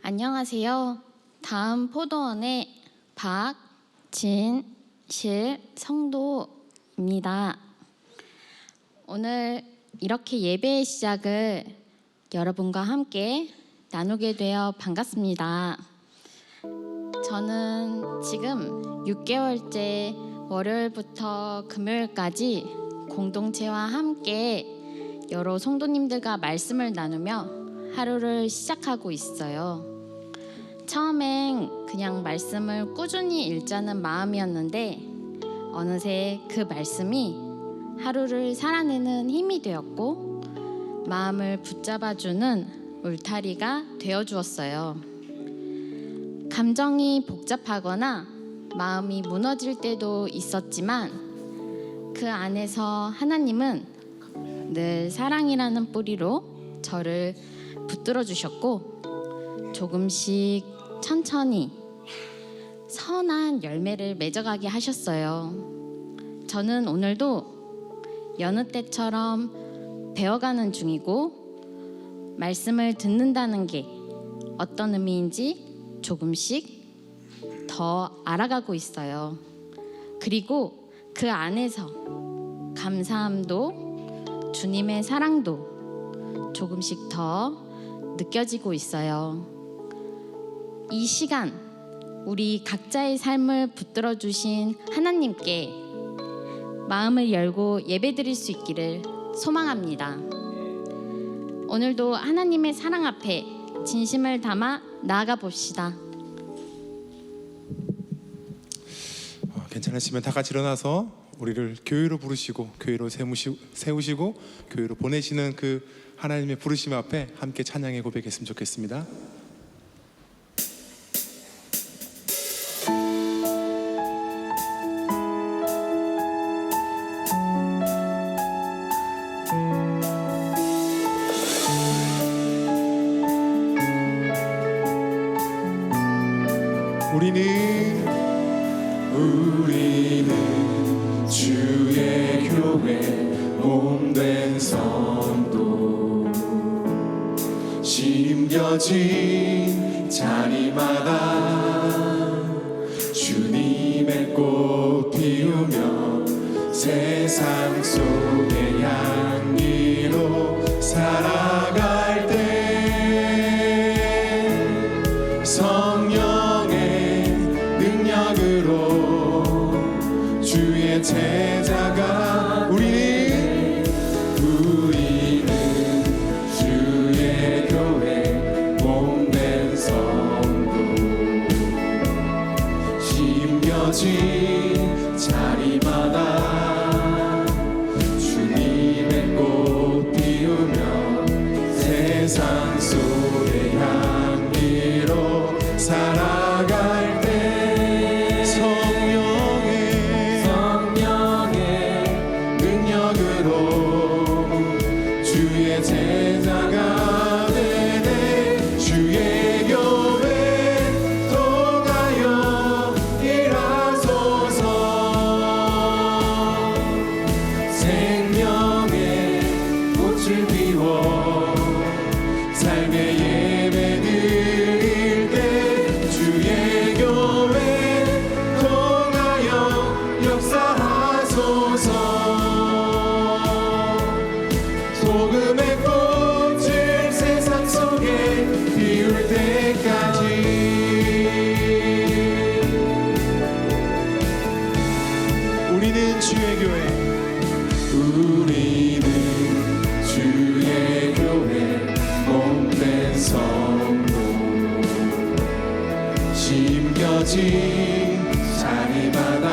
안녕하세요. 다음 포도원의 박진실 성도입니다. 오늘 이렇게 예배의 시작을 여러분과 함께 나누게 되어 반갑습니다. 저는 지금 6개월째 월요일부터 금요일까지 공동체와 함께 여러 성도님들과 말씀을 나누며 하루를 시작하고 있어요. 처음엔 그냥 말씀을 꾸준히 읽자는 마음이었는데 어느새 그 말씀이 하루를 살아내는 힘이 되었고 마음을 붙잡아주는 울타리가 되어주었어요. 감정이 복잡하거나 마음이 무너질 때도 있었지만 그 안에서 하나님은 늘 사랑이라는 뿌리로 저를 붙들어 주셨고 조금씩 천천히 선한 열매를 맺어가게 하셨어요. 저는 오늘도 여느 때처럼 배워가는 중이고 말씀을 듣는다는 게 어떤 의미인지 조금씩 더 알아가고 있어요. 그리고 그 안에서 감사함도 주님의 사랑도 조금씩 더 느껴지고 있어요. 이 시간 우리 각자의 삶을 붙들어 주신 하나님께 마음을 열고 예배드릴 수 있기를 소망합니다. 오늘도 하나님의 사랑 앞에 진심을 담아 나아가 봅시다. 괜찮으시면 다 같이 일어나서 우리를 교회로 부르시고 교회로 세우시고 교회로 보내시는 그 하나님의 부르심 앞에 함께 찬양의 고백했으면 좋겠습니다. 우리는 주의 교회 몸된 성도 심겨진 자리마다 주님의 꽃 피우며 세상 속의 향기로 살아갈 때 성령의 능력으로 주의 제자가 우리는 주의 교회 몸된 성도 심겨진 자리마다 주님의 꽃 피우며 세상 속의 향기로 살아갈 때 성령의 능력으로 주의 제자가 되네. 주의 교회 통하여 일하소서. 생명의 꽃을 피워 삶의 예배 드릴 때 주의 교회 통하여 역사하소서. 복음의 꽃을 세상 속에 피울 때까지 우리는 주의 교회 몸된 성도 심겨진 자리마다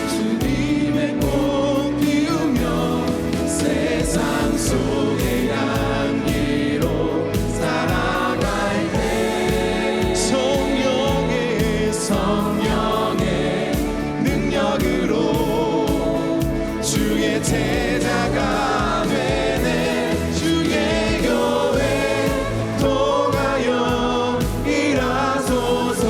주님의 꽃 피우며 세상 속의 향기로 살아갈 때 성령의 능력으로 주의 제자가 되네. 주의 교회 통하여 일하소서.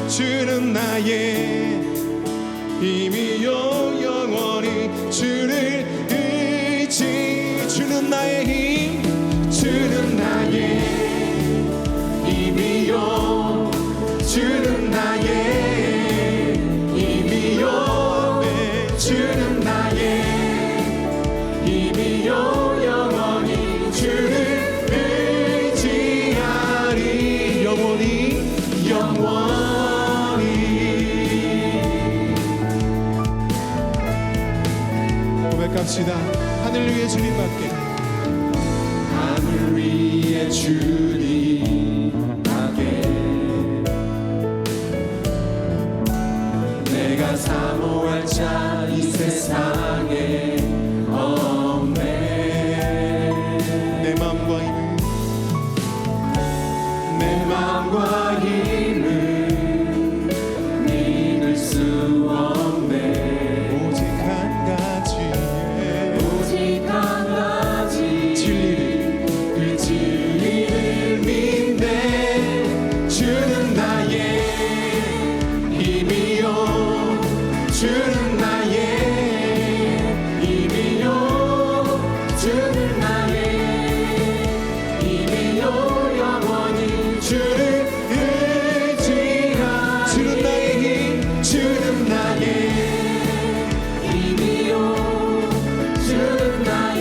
주는 나의 힘이요 영원히 주를 의지. 주는 나의 힘, 주는 나의 힘이요, 주는 나의 힘이요, 주는 나의 힘이요 영원히 주를 의지하리. 영원히 영원히. 고백합시다. 하늘 위에 주님밖에, 하늘 위에 주님밖에 내가 사모할 자 이 세상에 없네. 내 맘과 힘을, 내 맘과 힘을 믿을 수 없네. 오직 한 가지에, 오직 한 가지 진리를, 그 진리를 믿네. 주는 나의 힘이요, 주는 나의 힘이요, 주는 나의 힘이요 영원히 주를 의지하. 주는 나의 힘, 주는 나의 힘이요, 주는 나의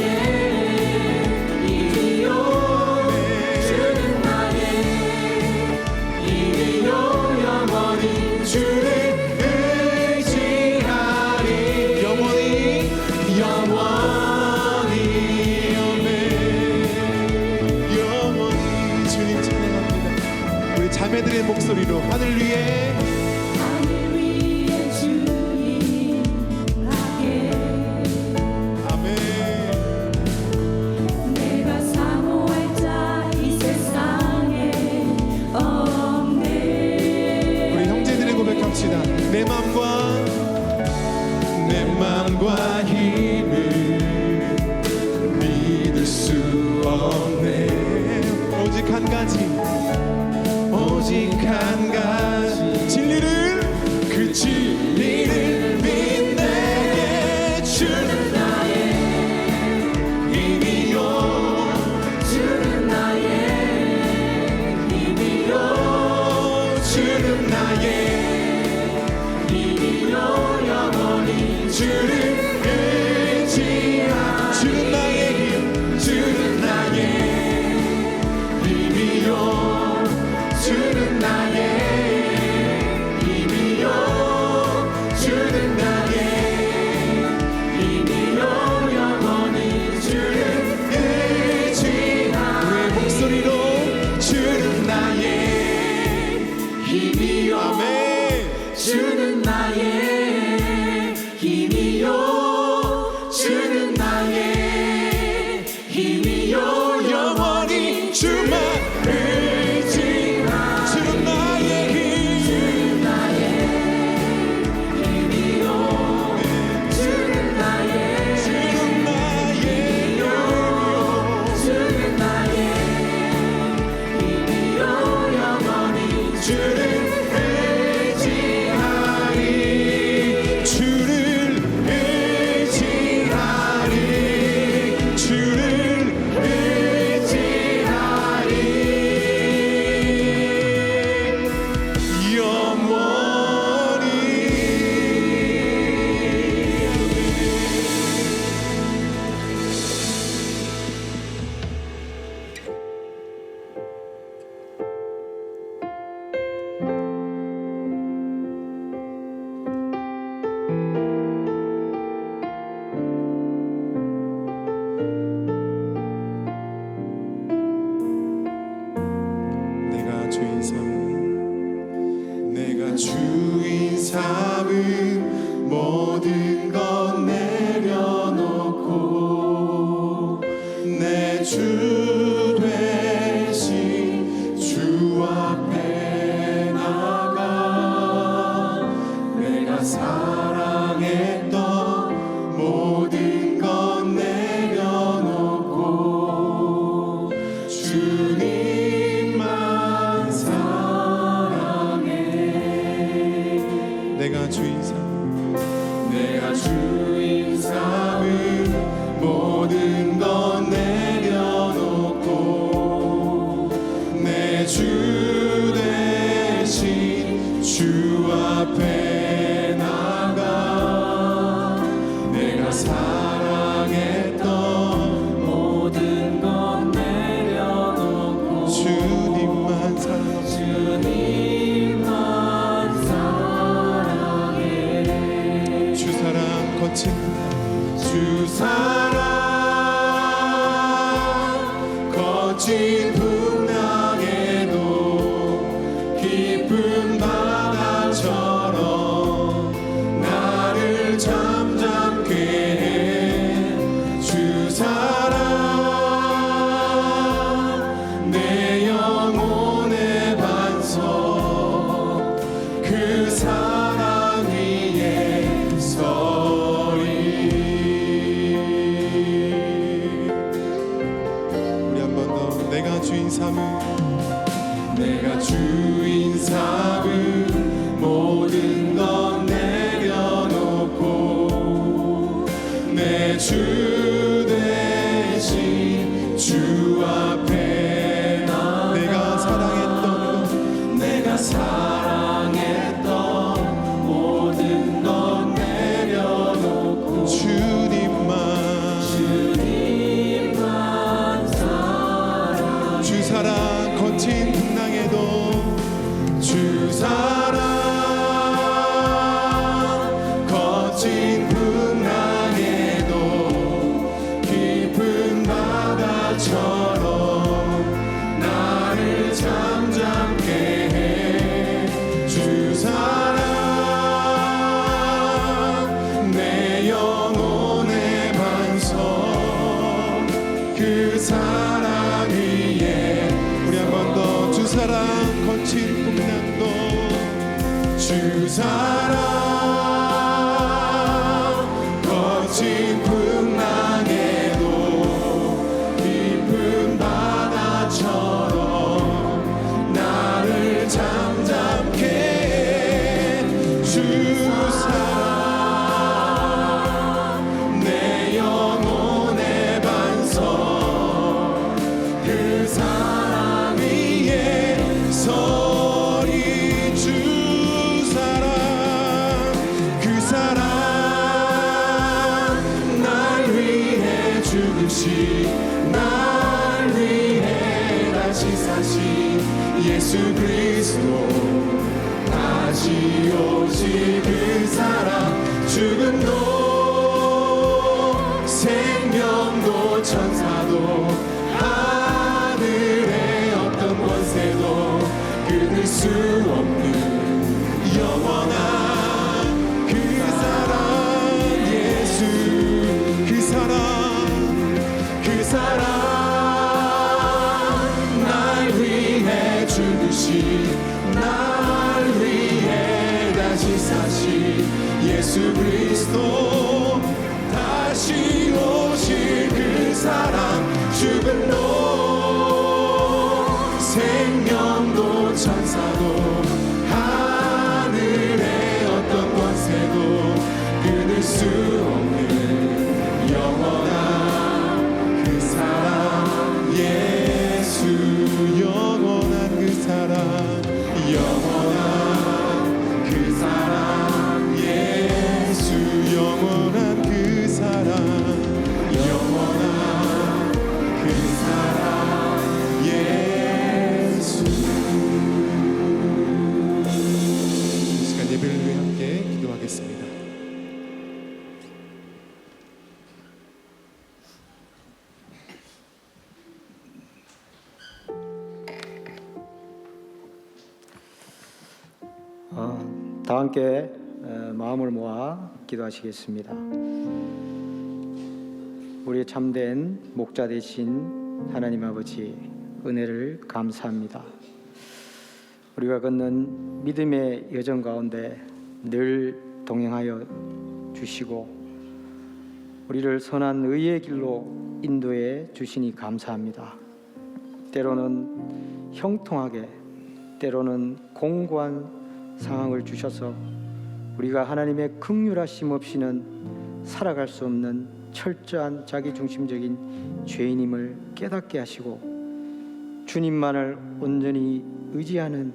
힘이요, 주는 나의 힘이요 영원히 주를 의지하리. 영원히 영원히. 아멘. 영원히 주님 찬양합니다. 우리 자매들의 목소리로 하늘 위에, 하늘 위에 주님밖에 아멘. 내가 사모할 자 이 세상에 없네. 우리 형제들의 고백합시다. 내 맘과, 내 맘과 힘을 믿을 수 없네. 오직 한 가지, 오직 한 가지 진리를, 그 진리를 믿네. 주는 나의 힘이요, 주는 나의 힘이요, 주는 나의 힘이요 영원히 주를 의지하. 주는 나의 힘, 주는 나의 힘이요, 주는 나의 힘이요, 주는 나의 힘이요 영원히 주를 의지하. 우리의 목소리로 주는 나의 힘이요, 아멘. 주는 나의 힘이요, 주는 나의 힘이요 영원히 주만 의지하. 주는 나의 힘, 주는 나의 힘이요, 주는 나의 힘이요, 주는 나의 힘이요 영원히 주를 의지하리. 주를 의지하리. 주를 의지하리. 영원히. 내가 주인 삼은, 내가 주인 삼은 모든 것 내려놓고 내 주 되신 주 앞에 나가 내가 사랑했던 모든 것 내려놓고 주님만 사랑해. 내가 주인 삼은 내가 주인 삼은 모든 것 내려놓고 내 주 대신 주 앞에 나가 내가 사랑했던 모든 것 내려놓고 주님만 사랑하고 주님만 사랑해 주 사랑 거친 주 사랑 거친 풍랑에도 깊은 바다처럼 나를 잠잠케 해 주 사랑 내 영혼의 반석 그 사랑 위에 서리 우리 한 번 더 내가 주인 삼은 내가 주인 삼은 모든 것 내려놓고 내 주 대신 주 앞에 나가 내가 사랑했던 것 내가 사랑했던 모든 것 내려놓고 주님만 사랑 주 사랑 거친 풍랑에도 주 사랑 거친 풍랑에도 깊은 바다처럼 나를 잠잠케 해 주 사랑 내 영혼의 반석 그 사랑 위에 우리 한 번 더 주 사랑 거친 풍랑도 주 사랑 거친 풍랑에도 깊은 바다처럼 나를 잠잠케 해 주 사랑 내 영혼의 반석 그 사랑 위에 서리 주 사랑 그 사랑 날 위해 죽으신 날 위해 다시 사신 예수 그리스도 다시 오실 그 사랑 죽음도 생명도 천사도 하늘의 어떤 권세도 끊을 수 없는 영원한 그 사랑 예수 그 사랑 그 사랑 날 위해 죽으신 날 위해 다시 사신 예수 그리스도 다시 오실 그 사랑 죽음도 생명도 천사도 하늘의 어떤 권세도 끊을 수 없는 영원한 그 사랑 예수 영원한 그 사랑 영원한 그 사랑 예수 영원한 그 사랑 영원한 그 사랑 예수 이 시간 예배를 위해 함께 기도하겠습니다. 다 함께 마음을 모아 기도하시겠습니다. 우리의 참된 목자 되신 하나님 아버지 은혜를 감사합니다. 우리가 걷는 믿음의 여정 가운데 늘 동행하여 주시고 우리를 선한 의의 길로 인도해 주시니 감사합니다. 때로는 형통하게 때로는 공고한 상황을 주셔서 우리가 하나님의 긍휼하심 없이는 살아갈 수 없는 철저한 자기중심적인 죄인임을 깨닫게 하시고 주님만을 온전히 의지하는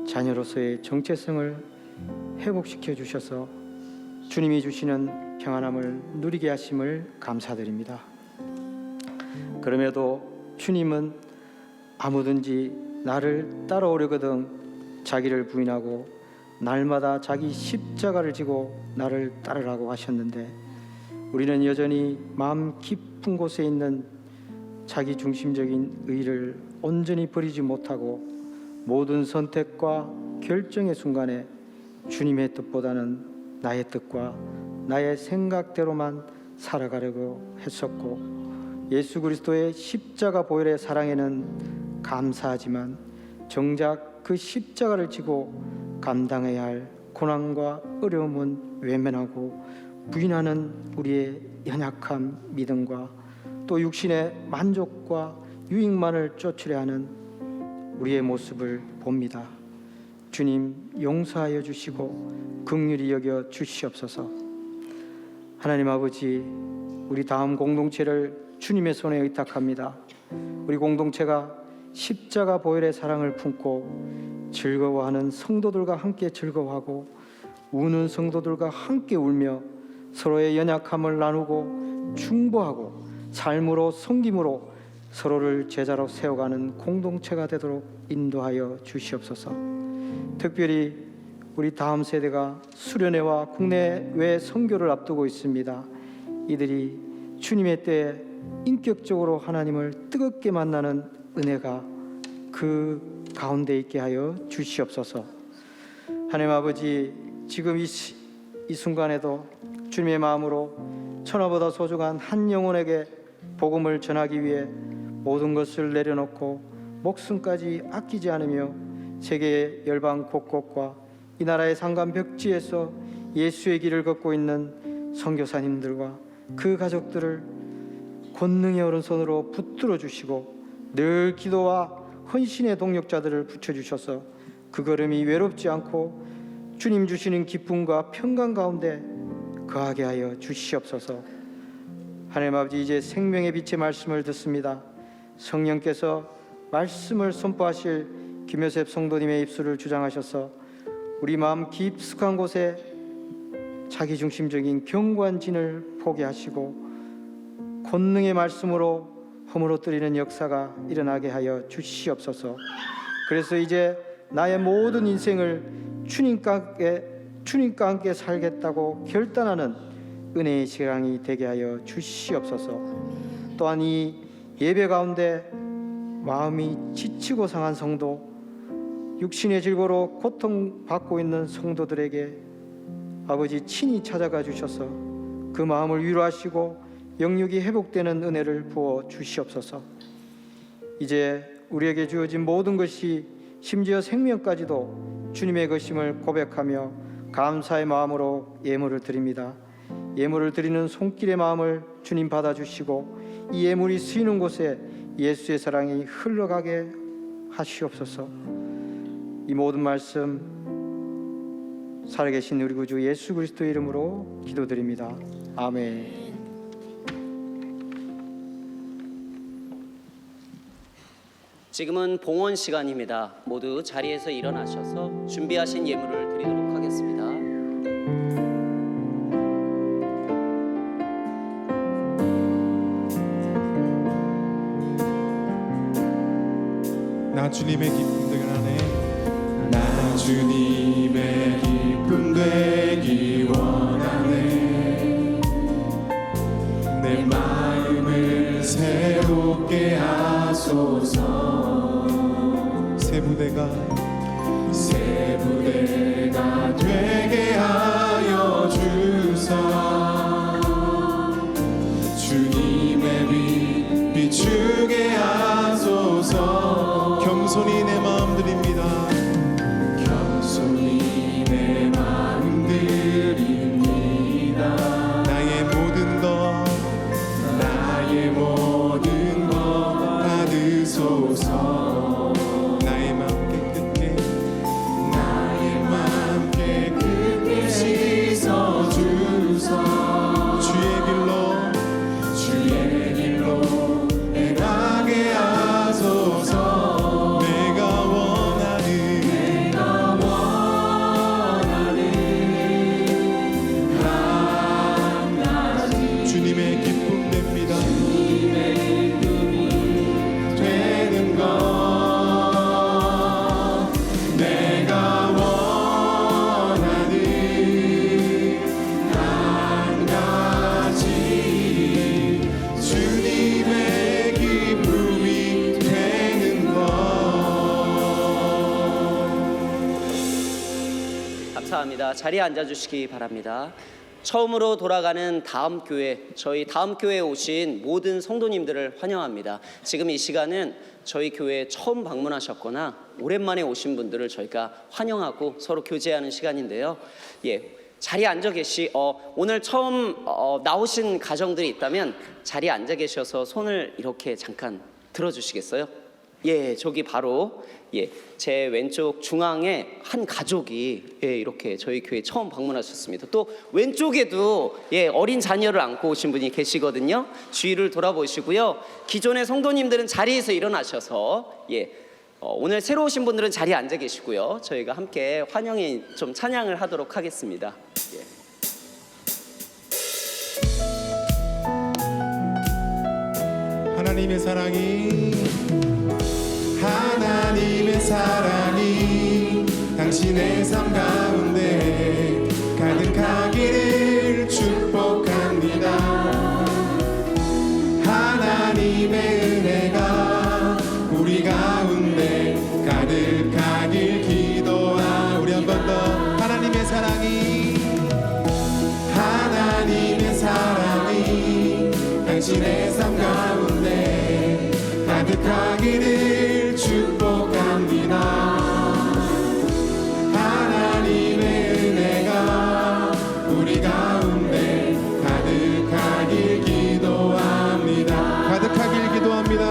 자녀로서의 정체성을 회복시켜 주셔서 주님이 주시는 평안함을 누리게 하심을 감사드립니다. 그럼에도 주님은 아무든지 나를 따라오려거든 자기를 부인하고 날마다 자기 십자가를 지고 나를 따르라고 하셨는데, 우리는 여전히 마음 깊은 곳에 있는 자기 중심적인 의를 온전히 버리지 못하고 모든 선택과 결정의 순간에 주님의 뜻보다는 나의 뜻과 나의 생각대로만 살아가려고 했었고, 예수 그리스도의 십자가 보혈의 사랑에는 감사하지만 정작 그 십자가를 지고 감당해야 할 고난과 어려움은 외면하고 부인하는 우리의 연약한 믿음과 또 육신의 만족과 유익만을 쫓으려 하는 우리의 모습을 봅니다. 주님 용서하여 주시고 긍휼히 여겨 주시옵소서. 하나님 아버지, 우리 다음 공동체를 주님의 손에 의탁합니다. 우리 공동체가 십자가 보혈의 사랑을 품고 즐거워하는 성도들과 함께 즐거워하고 우는 성도들과 함께 울며 서로의 연약함을 나누고 중보하고 삶으로 섬김으로 서로를 제자로 세워가는 공동체가 되도록 인도하여 주시옵소서. 특별히 우리 다음 세대가 수련회와 국내외 선교를 앞두고 있습니다. 이들이 주님의 때에 인격적으로 하나님을 뜨겁게 만나는 은혜가 그 가운데 있게 하여 주시옵소서. 하나님 아버지, 지금 이 순간에도 주님의 마음으로 천하보다 소중한 한 영혼에게 복음을 전하기 위해 모든 것을 내려놓고 목숨까지 아끼지 않으며 세계의 열방 곳곳과 이 나라의 산간 벽지에서 예수의 길을 걷고 있는 선교사님들과 그 가족들을 권능의 오른손으로 붙들어 주시고 늘 기도와 헌신의 동력자들을 붙여주셔서 그 걸음이 외롭지 않고 주님 주시는 기쁨과 평강 가운데 거하게 하여 주시옵소서. 하나님 아버지, 이제 생명의 빛의 말씀을 듣습니다. 성령께서 말씀을 선포하실 김효셉 성도님의 입술을 주장하셔서 우리 마음 깊숙한 곳에 자기중심적인 견고한 진을 포기하시고 권능의 말씀으로 허물어뜨리는 역사가 일어나게 하여 주시옵소서. 그래서 이제 나의 모든 인생을 주님과 함께 살겠다고 결단하는 은혜의 시간이 되게 하여 주시옵소서. 또한 이 예배 가운데 마음이 지치고 상한 성도, 육신의 질고로 고통받고 있는 성도들에게 아버지 친히 찾아가 주셔서 그 마음을 위로하시고 영육이 회복되는 은혜를 부어 주시옵소서. 이제 우리에게 주어진 모든 것이 심지어 생명까지도 주님의 것임을 고백하며 감사의 마음으로 예물을 드립니다. 예물을 드리는 손길의 마음을 주님 받아주시고 이 예물이 쓰이는 곳에 예수의 사랑이 흘러가게 하시옵소서. 이 모든 말씀 살아계신 우리 구주 예수 그리스도의 이름으로 기도드립니다. 아멘. 지금은 봉헌 시간입니다. 모두 자리에서 일어나셔서 준비하신 예물을 드리도록 하겠습니다. 나 주님의 기쁨 되길 하네. 나 주님의 기쁨 되기 원하네. 내 마음을 새롭게 하소서. 새 부대가 되게 하여 주사. 주님의 빛 비추게 하소서. 겸손히 내 마음 드립니다. 겸손히 내 마음 드립니다. 나의 모든 것 받으소서. 나의 마음 깨끗게 나의 마음 깨끗 감사합니다. 자리에 앉아주시기 바랍니다. 처음으로 돌아가는 다음 교회, 저희 다음 교회에 오신 모든 성도님들을 환영합니다. 지금 이 시간은 저희 교회에 처음 방문하셨거나 오랜만에 오신 분들을 저희가 환영하고 서로 교제하는 시간인데요. 자리에 앉아 오늘 처음 나오신 가정들이 있다면 자리에 앉아 계셔서 손을 이렇게 잠깐 들어주시겠어요? 저기 바로 제 왼쪽 중앙에 한 가족이 이렇게 저희 교회 처음 방문하셨습니다. 또 왼쪽에도 어린 자녀를 안고 오신 분이 계시거든요. 주위를 돌아보시고요. 기존의 성도님들은 자리에서 일어나셔서 오늘 새로 오신 분들은 자리에 앉아 계시고요. 저희가 함께 환영의 좀 찬양을 하도록 하겠습니다. 하나님의 사랑이 당신의 삶 가운데 가득하기를 축복합니다. 하나님의 은혜가 우리 가운데 가득하길 우리 한 번 더. 하나님의 사랑이 당신의 삶 가운데 가득하기를 축복합니다. 하나님의 은혜가 우리 가운데 가득하길 기도합니다. 가득하길 기도합니다.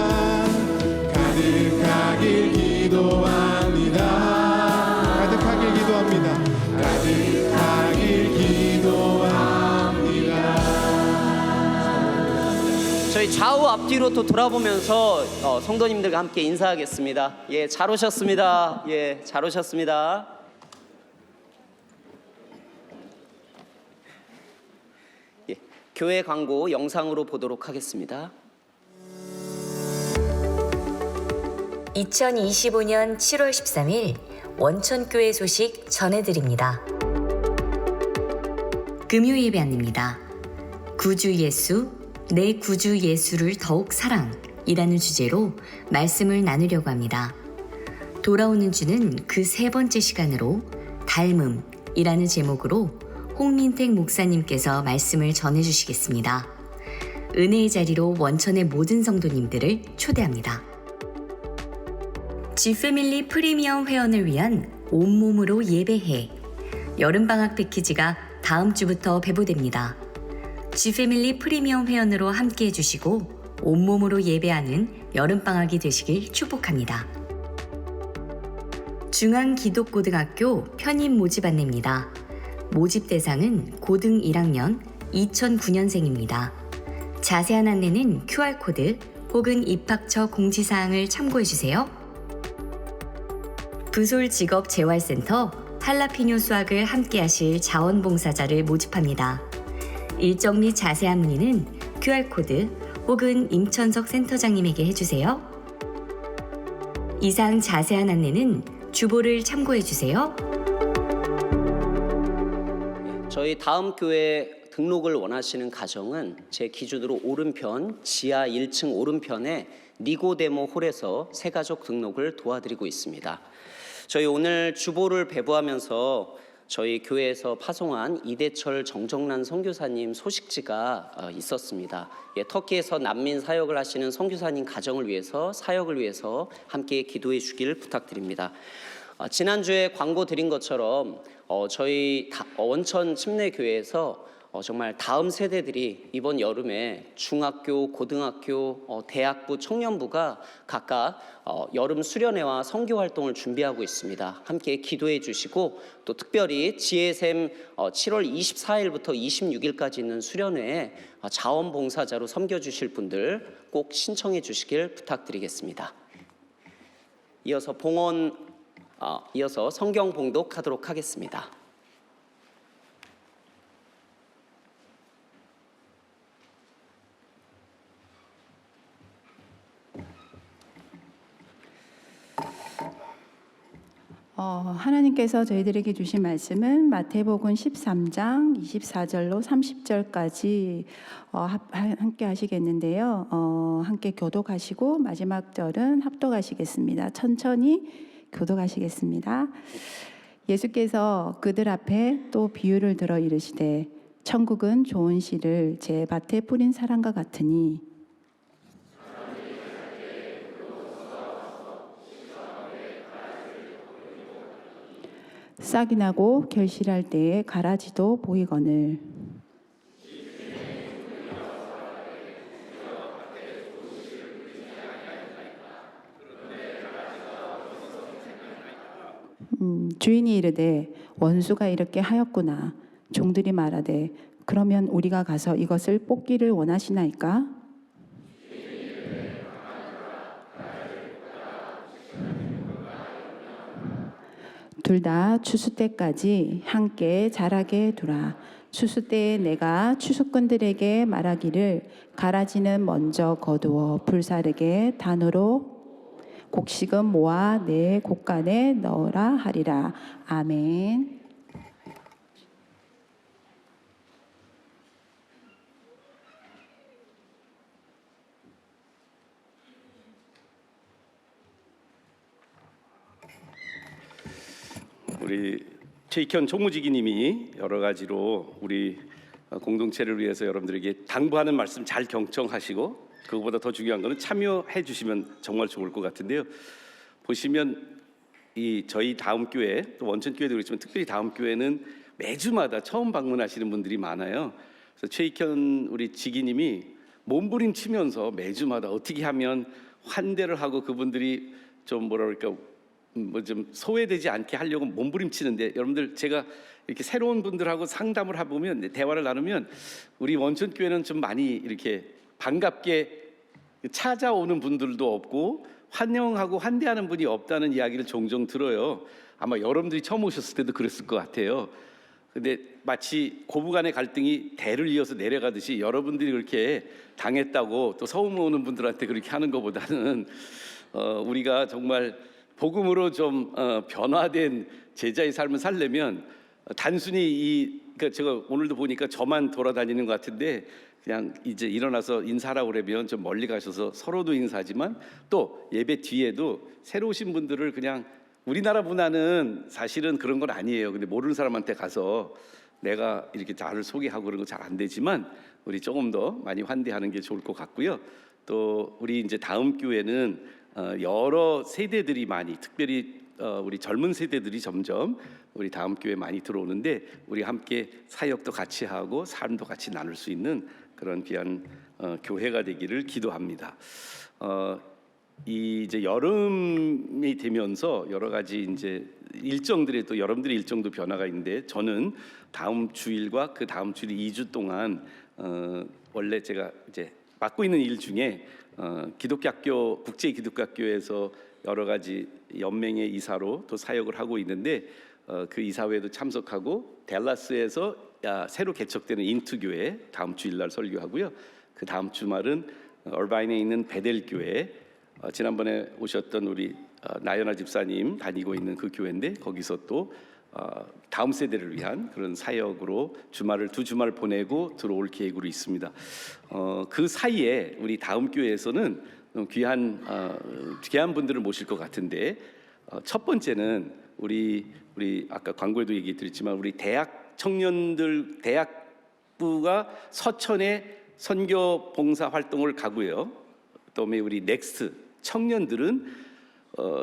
가득하길 기도합니다. 가득하길 기도합니다. 가득하길 기도합니다. 저희 좌우 앞뒤로 또 돌아보면서 성도님들과 함께 인사하겠습니다. 잘 오셨습니다. 잘 오셨습니다. 교회 광고 영상으로 보도록 하겠습니다. 2025년 7월 13일 원천교회 소식 전해드립니다. 금요 예배 안내입니다. 구주 예수, 내 구주 예수를 더욱 사랑이라는 주제로 말씀을 나누려고 합니다. 돌아오는 주는 그 세 번째 시간으로 닮음이라는 제목으로 홍민택 목사님께서 말씀을 전해주시겠습니다. 은혜의 자리로 원천의 모든 성도님들을 초대합니다. G패밀리 프리미엄 회원을 위한 온몸으로 예배해 여름방학 패키지가 다음 주부터 배부됩니다. G패밀리 프리미엄 회원으로 함께 해주시고 온몸으로 예배하는 여름방학이 되시길 축복합니다. 중앙기독고등학교 편입 모집 안내입니다. 모집 대상은 고등 1학년 2009년생입니다. 자세한 안내는 QR코드 혹은 입학처 공지사항을 참고해주세요. 부솔직업재활센터 할라피뇨 수학을 함께하실 자원봉사자를 모집합니다. 일정 및 자세한 문의는 QR코드 혹은 임천석 센터장님에게 해주세요. 이상 자세한 안내는 주보를 참고해주세요. 저희 다음 교회 등록을 원하시는 가정은 제 기준으로 오른편 지하 1층 오른편에 니고데모 홀에서 새가족 등록을 도와드리고 있습니다. 저희 오늘 주보를 배부하면서 저희 교회에서 파송한 이대철 정정란 선교사님 소식지가 있었습니다. 터키에서 난민 사역을 하시는 선교사님 가정을 위해서 사역을 위해서 함께 기도해 주기를 부탁드립니다. 지난주에 광고 드린 것처럼 저희 원천 침례교회에서 정말 다음 세대들이 이번 여름에 중학교, 고등학교, 대학부, 청년부가 각각 여름 수련회와 선교 활동을 준비하고 있습니다. 함께 기도해 주시고 또 특별히 지혜샘 7월 24일부터 26일까지 있는 수련회에 자원봉사자로 섬겨주실 분들 꼭 신청해 주시길 부탁드리겠습니다. 이어서 성경 봉독하도록 하겠습니다. 하나님께서 저희들에게 주신 말씀은 마태복음 13장 24절로 30절까지 함께 하시겠는데요. 함께 교독하시고 마지막 절은 합독하시겠습니다. 천천히 교독하시겠습니다. 예수께서 그들 앞에 또 비유를 들어 이르시되 천국은 좋은 씨를 제 밭에 뿌린 사람과 같으니 싹이 나고 결실할 때에 가라지도 보이거늘. 주인이 이르되 원수가 이렇게 하였구나. 종들이 말하되 그러면 우리가 가서 이것을 뽑기를 원하시나이까? 둘 다 추수 때까지 함께 자라게 두라. 추수 때에 내가 추수꾼들에게 말하기를 가라지는 먼저 거두어 불사르게 단으로 곡식은 모아 내 곡간에 넣으라 하리라. 아멘. 우리 최익현 총무지기님이 여러 가지로 우리 공동체를 위해서 여러분들에게 당부하는 말씀 잘 경청하시고, 그거보다 더 중요한 거는 참여해 주시면 정말 좋을 것 같은데요. 보시면 이 저희 다음 교회, 또 원천교회도 그렇지만 특별히 다음 교회는 매주마다 처음 방문하시는 분들이 많아요. 그래서 최익현 우리 지기님이 몸부림치면서 매주마다 어떻게 하면 환대를 하고 그분들이 좀 뭐랄까 뭐 좀 소외되지 않게 하려고 몸부림치는데, 여러분들 제가 이렇게 새로운 분들하고 상담을 해보면, 대화를 나누면 우리 원천교회는 좀 많이 이렇게 반갑게 찾아오는 분들도 없고 환영하고 환대하는 분이 없다는 이야기를 종종 들어요. 아마 여러분들이 처음 오셨을 때도 그랬을 것 같아요. 근데 마치 고부간의 갈등이 대를 이어서 내려가듯이 여러분들이 그렇게 당했다고 또 처음 오는 분들한테 그렇게 하는 것보다는 우리가 정말 복음으로 좀 변화된 제자의 삶을 살려면 단순히 그러니까 제가 오늘도 보니까 저만 돌아다니는 것 같은데, 그냥 이제 일어나서 인사하라고 그러면 좀 멀리 가셔서 서로도 인사하지만 또 예배 뒤에도 새로 오신 분들을 그냥, 우리나라 문화는 사실은 그런 건 아니에요. 근데 모르는 사람한테 가서 내가 이렇게 나를 소개하고 그런 거 잘 안 되지만 우리 조금 더 많이 환대하는 게 좋을 것 같고요. 또 우리 이제 다음 교회는 여러 세대들이 많이, 특별히 우리 젊은 세대들이 점점 우리 다음 교회 많이 들어오는데, 우리 함께 사역도 같이 하고 삶도 같이 나눌 수 있는 그런 귀한 교회가 되기를 기도합니다. 이 이제 여름이 되면서 여러 가지 이제 일정들이, 또 여러분들의 일정도 변화가 있는데, 저는 다음 주일과 그 다음 주일 2주 동안 원래 제가 이제 맡고 있는 일 중에 기독교 국제 기독교학교에서 여러 가지 연맹의 이사로 또 사역을 하고 있는데, 그 이사회에도 참석하고 댈러스에서 새로 개척되는 인투교회 다음 주일날 설교하고요. 그 다음 주말은 얼바인에 있는 베델 교회, 지난번에 오셨던 우리 나연아 집사님 다니고 있는 그 교회인데, 거기서 또 다음 세대를 위한 그런 사역으로 주말을 두 주말 보내고 들어올 계획으로 있습니다. 그 사이에 우리 다음 교회에서는 귀한 분들을 모실 것 같은데, 첫 번째는 우리 아까 광고에도 얘기 드렸지만 우리 대학 청년들 대학부가 서천에 선교 봉사 활동을 가고요. 또 우리 넥스트 청년들은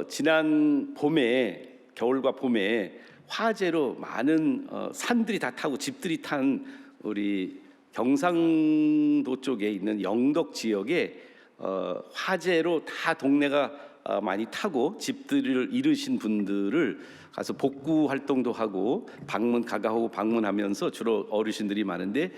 지난 봄에, 겨울과 봄에 화재로 많은 산들이 다 타고 집들이 탄 우리 경상도 쪽에 있는 영덕 지역에 화재로 다 동네가 많이 타고 집들을 잃으신 분들을 가서 복구 활동도 하고 가가하고 방문하면서, 주로 어르신들이 많은데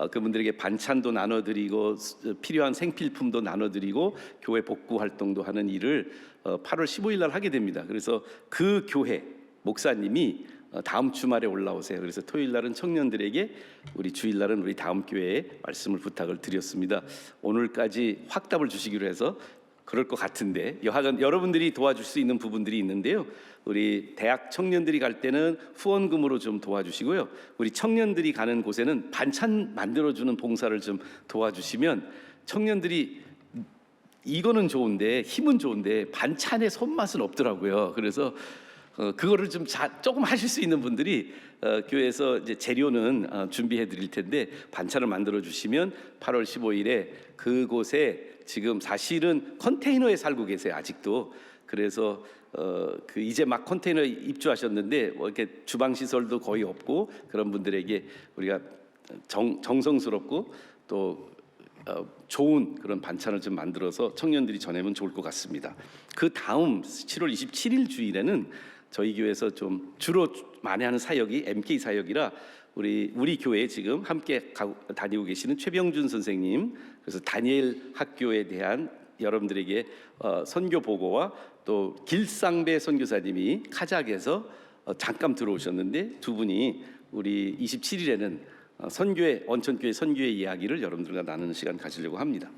그분들에게 반찬도 나눠드리고 필요한 생필품도 나눠드리고 교회 복구 활동도 하는 일을 8월 15일 날 하게 됩니다. 그래서 그 교회 목사님이 다음 주말에 올라오세요. 그래서 토요일 날은 청년들에게, 우리 주일 날은 우리 다음 교회에 말씀을 부탁을 드렸습니다. 오늘까지 확답을 주시기로 해서 그럴 것 같은데, 여하간 여러분들이 도와줄 수 있는 부분들이 있는데요. 우리 대학 청년들이 갈 때는 후원금으로 좀 도와주시고요. 우리 청년들이 가는 곳에는 반찬 만들어주는 봉사를 좀 도와주시면, 청년들이 이거는 좋은데 힘은 좋은데 반찬의 손맛은 없더라고요. 그래서 그거를 좀 조금 하실 수 있는 분들이 교회에서 이제 재료는 준비해 드릴 텐데 반찬을 만들어 주시면 8월 15일에 그곳에 지금 사실은 컨테이너에 살고 계세요 아직도. 그래서 그 이제 막 컨테이너 입주하셨는데 뭐 이렇게 주방 시설도 거의 없고 그런 분들에게 우리가 정성스럽고 또 좋은 그런 반찬을 좀 만들어서 청년들이 전하면 좋을 것 같습니다. 그 다음 7월 27일 주일에는 저희 교회에서 좀 주로 많이 하는 사역이 MK 사역이라 우리 교회에 지금 함께 다니고 계시는 최병준 선생님, 그래서 다니엘 학교에 대한 여러분들에게 선교 보고와 또 길상배 선교사님이 카작에서 잠깐 들어오셨는데 두 분이 우리 27일에는 선교회 원천교회 선교회 이야기를 여러분들과 나누는 시간 가지려고 합니다.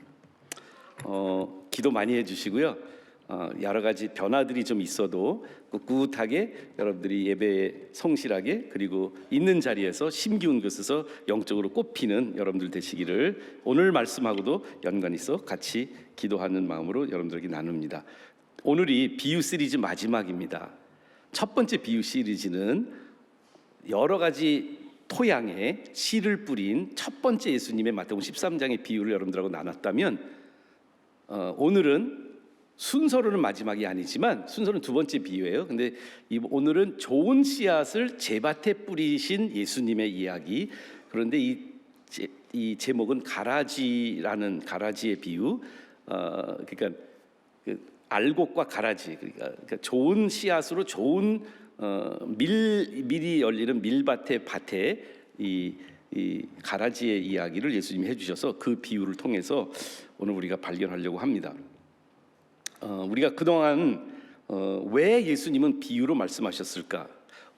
기도 많이 해주시고요. 여러 가지 변화들이 좀 있어도 꿋꿋하게 여러분들이 예배에 성실하게 그리고 있는 자리에서 심기운 것에서 영적으로 꽃피는 여러분들 되시기를 오늘 말씀하고도 연관 있어 같이 기도하는 마음으로 여러분들에게 나눕니다. 오늘이 비유 시리즈 마지막입니다. 첫 번째 비유 시리즈는 여러 가지 토양에 씨를 뿌린 첫 번째 예수님의 마태복음 13장의 비유를 여러분들하고 나눴다면 오늘은 순서로는 마지막이 아니지만 순서는 두 번째 비유예요. 근데 오늘은 좋은 씨앗을 제밭에 뿌리신 예수님의 이야기. 그런데 이 제목은 가라지라는 가라지의 비유. 그러니까 그 알곡과 가라지. 그러니까 좋은 씨앗으로 좋은 밀이 열리는 밀밭의 밭에 이 가라지의 이야기를 예수님이 해주셔서 그 비유를 통해서 오늘 우리가 발견하려고 합니다. 우리가 그동안 왜 예수님은 비유로 말씀하셨을까?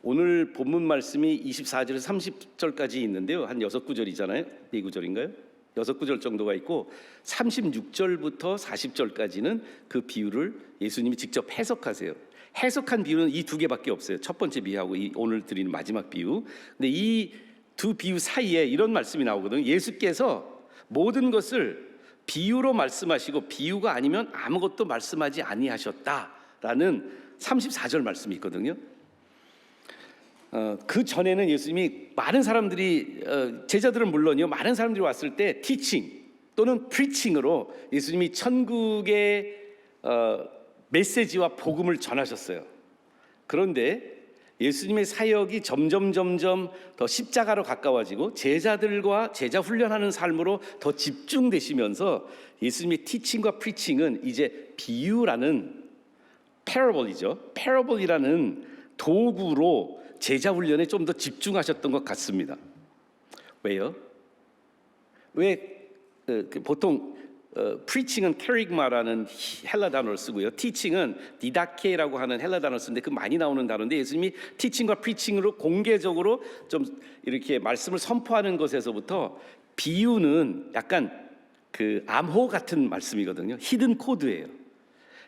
오늘 본문 말씀이 24절에서 30절까지 있는데요. 한 6구절이잖아요. 4구절인가요? 6구절 정도가 있고 36절부터 40절까지는 그 비유를 예수님이 직접 해석하세요. 해석한 비유는 이 두 개밖에 없어요. 첫 번째 비유하고 오늘 드리는 마지막 비유. 근데 이 두 비유 사이에 이런 말씀이 나오거든요. 예수께서 모든 것을 비유로 말씀하시고 비유가 아니면 아무것도 말씀하지 아니하셨다라는 34절 말씀이 있거든요. 그 전에는 예수님이 많은 사람들이 제자들은 물론이요 많은 사람들이 왔을 때 티칭 또는 프리칭으로 예수님이 천국의 메시지와 복음을 전하셨어요. 그런데 예수님의 사역이 점점 더 십자가로 가까워지고 제자들과 제자 훈련하는 삶으로 더 집중되시면서 예수님의 티칭과 프리칭은 이제 비유라는 패러블이죠. 패러블이라는 도구로 제자 훈련에 좀 더 집중하셨던 것 같습니다. 왜요? 왜 보통 프리칭은 캐리그마라는 헬라 단어를 쓰고요. 티칭은 디다케라고 하는 헬라 단어를 쓰는데 그 많이 나오는 단어인데 예수님이 티칭과 프리칭으로 공개적으로 좀 이렇게 말씀을 선포하는 것에서부터 비유는 약간 그 암호 같은 말씀이거든요. 히든 코드예요.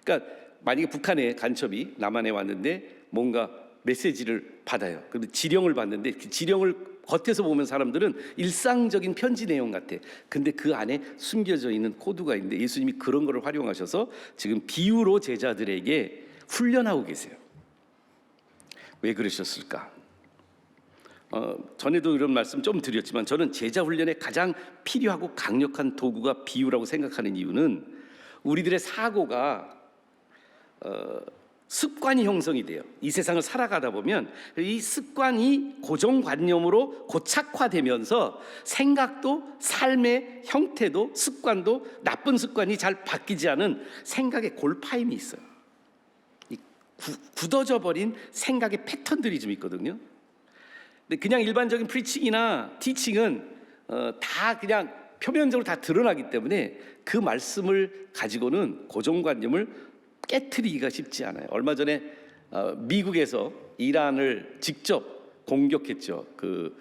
그러니까 만약에 북한의 간첩이 남한에 왔는데 뭔가 메시지를 받아요. 그런데 지령을 받는데 그 지령을 겉에서 보면 사람들은 일상적인 편지 내용 같아. 근데 그 안에 숨겨져 있는 코드가 있는데 예수님이 그런 거를 활용하셔서 지금 비유로 제자들에게 훈련하고 계세요. 왜 그러셨을까? 전에도 이런 말씀 좀 드렸지만 저는 제자 훈련에 가장 필요하고 강력한 도구가 비유라고 생각하는 이유는 우리들의 사고가 습관이 형성이 돼요. 이 세상을 살아가다 보면 이 습관이 고정관념으로 고착화되면서 생각도 삶의 형태도 습관도 나쁜 습관이 잘 바뀌지 않은 생각의 골파임이 있어요. 굳어져 버린 생각의 패턴들이 좀 있거든요. 근데 그냥 일반적인 프리칭이나 티칭은 다 그냥 표면적으로 다 드러나기 때문에 그 말씀을 가지고는 고정관념을 깨트리기가 쉽지 않아요. 얼마 전에 미국에서 이란을 직접 공격했죠. 그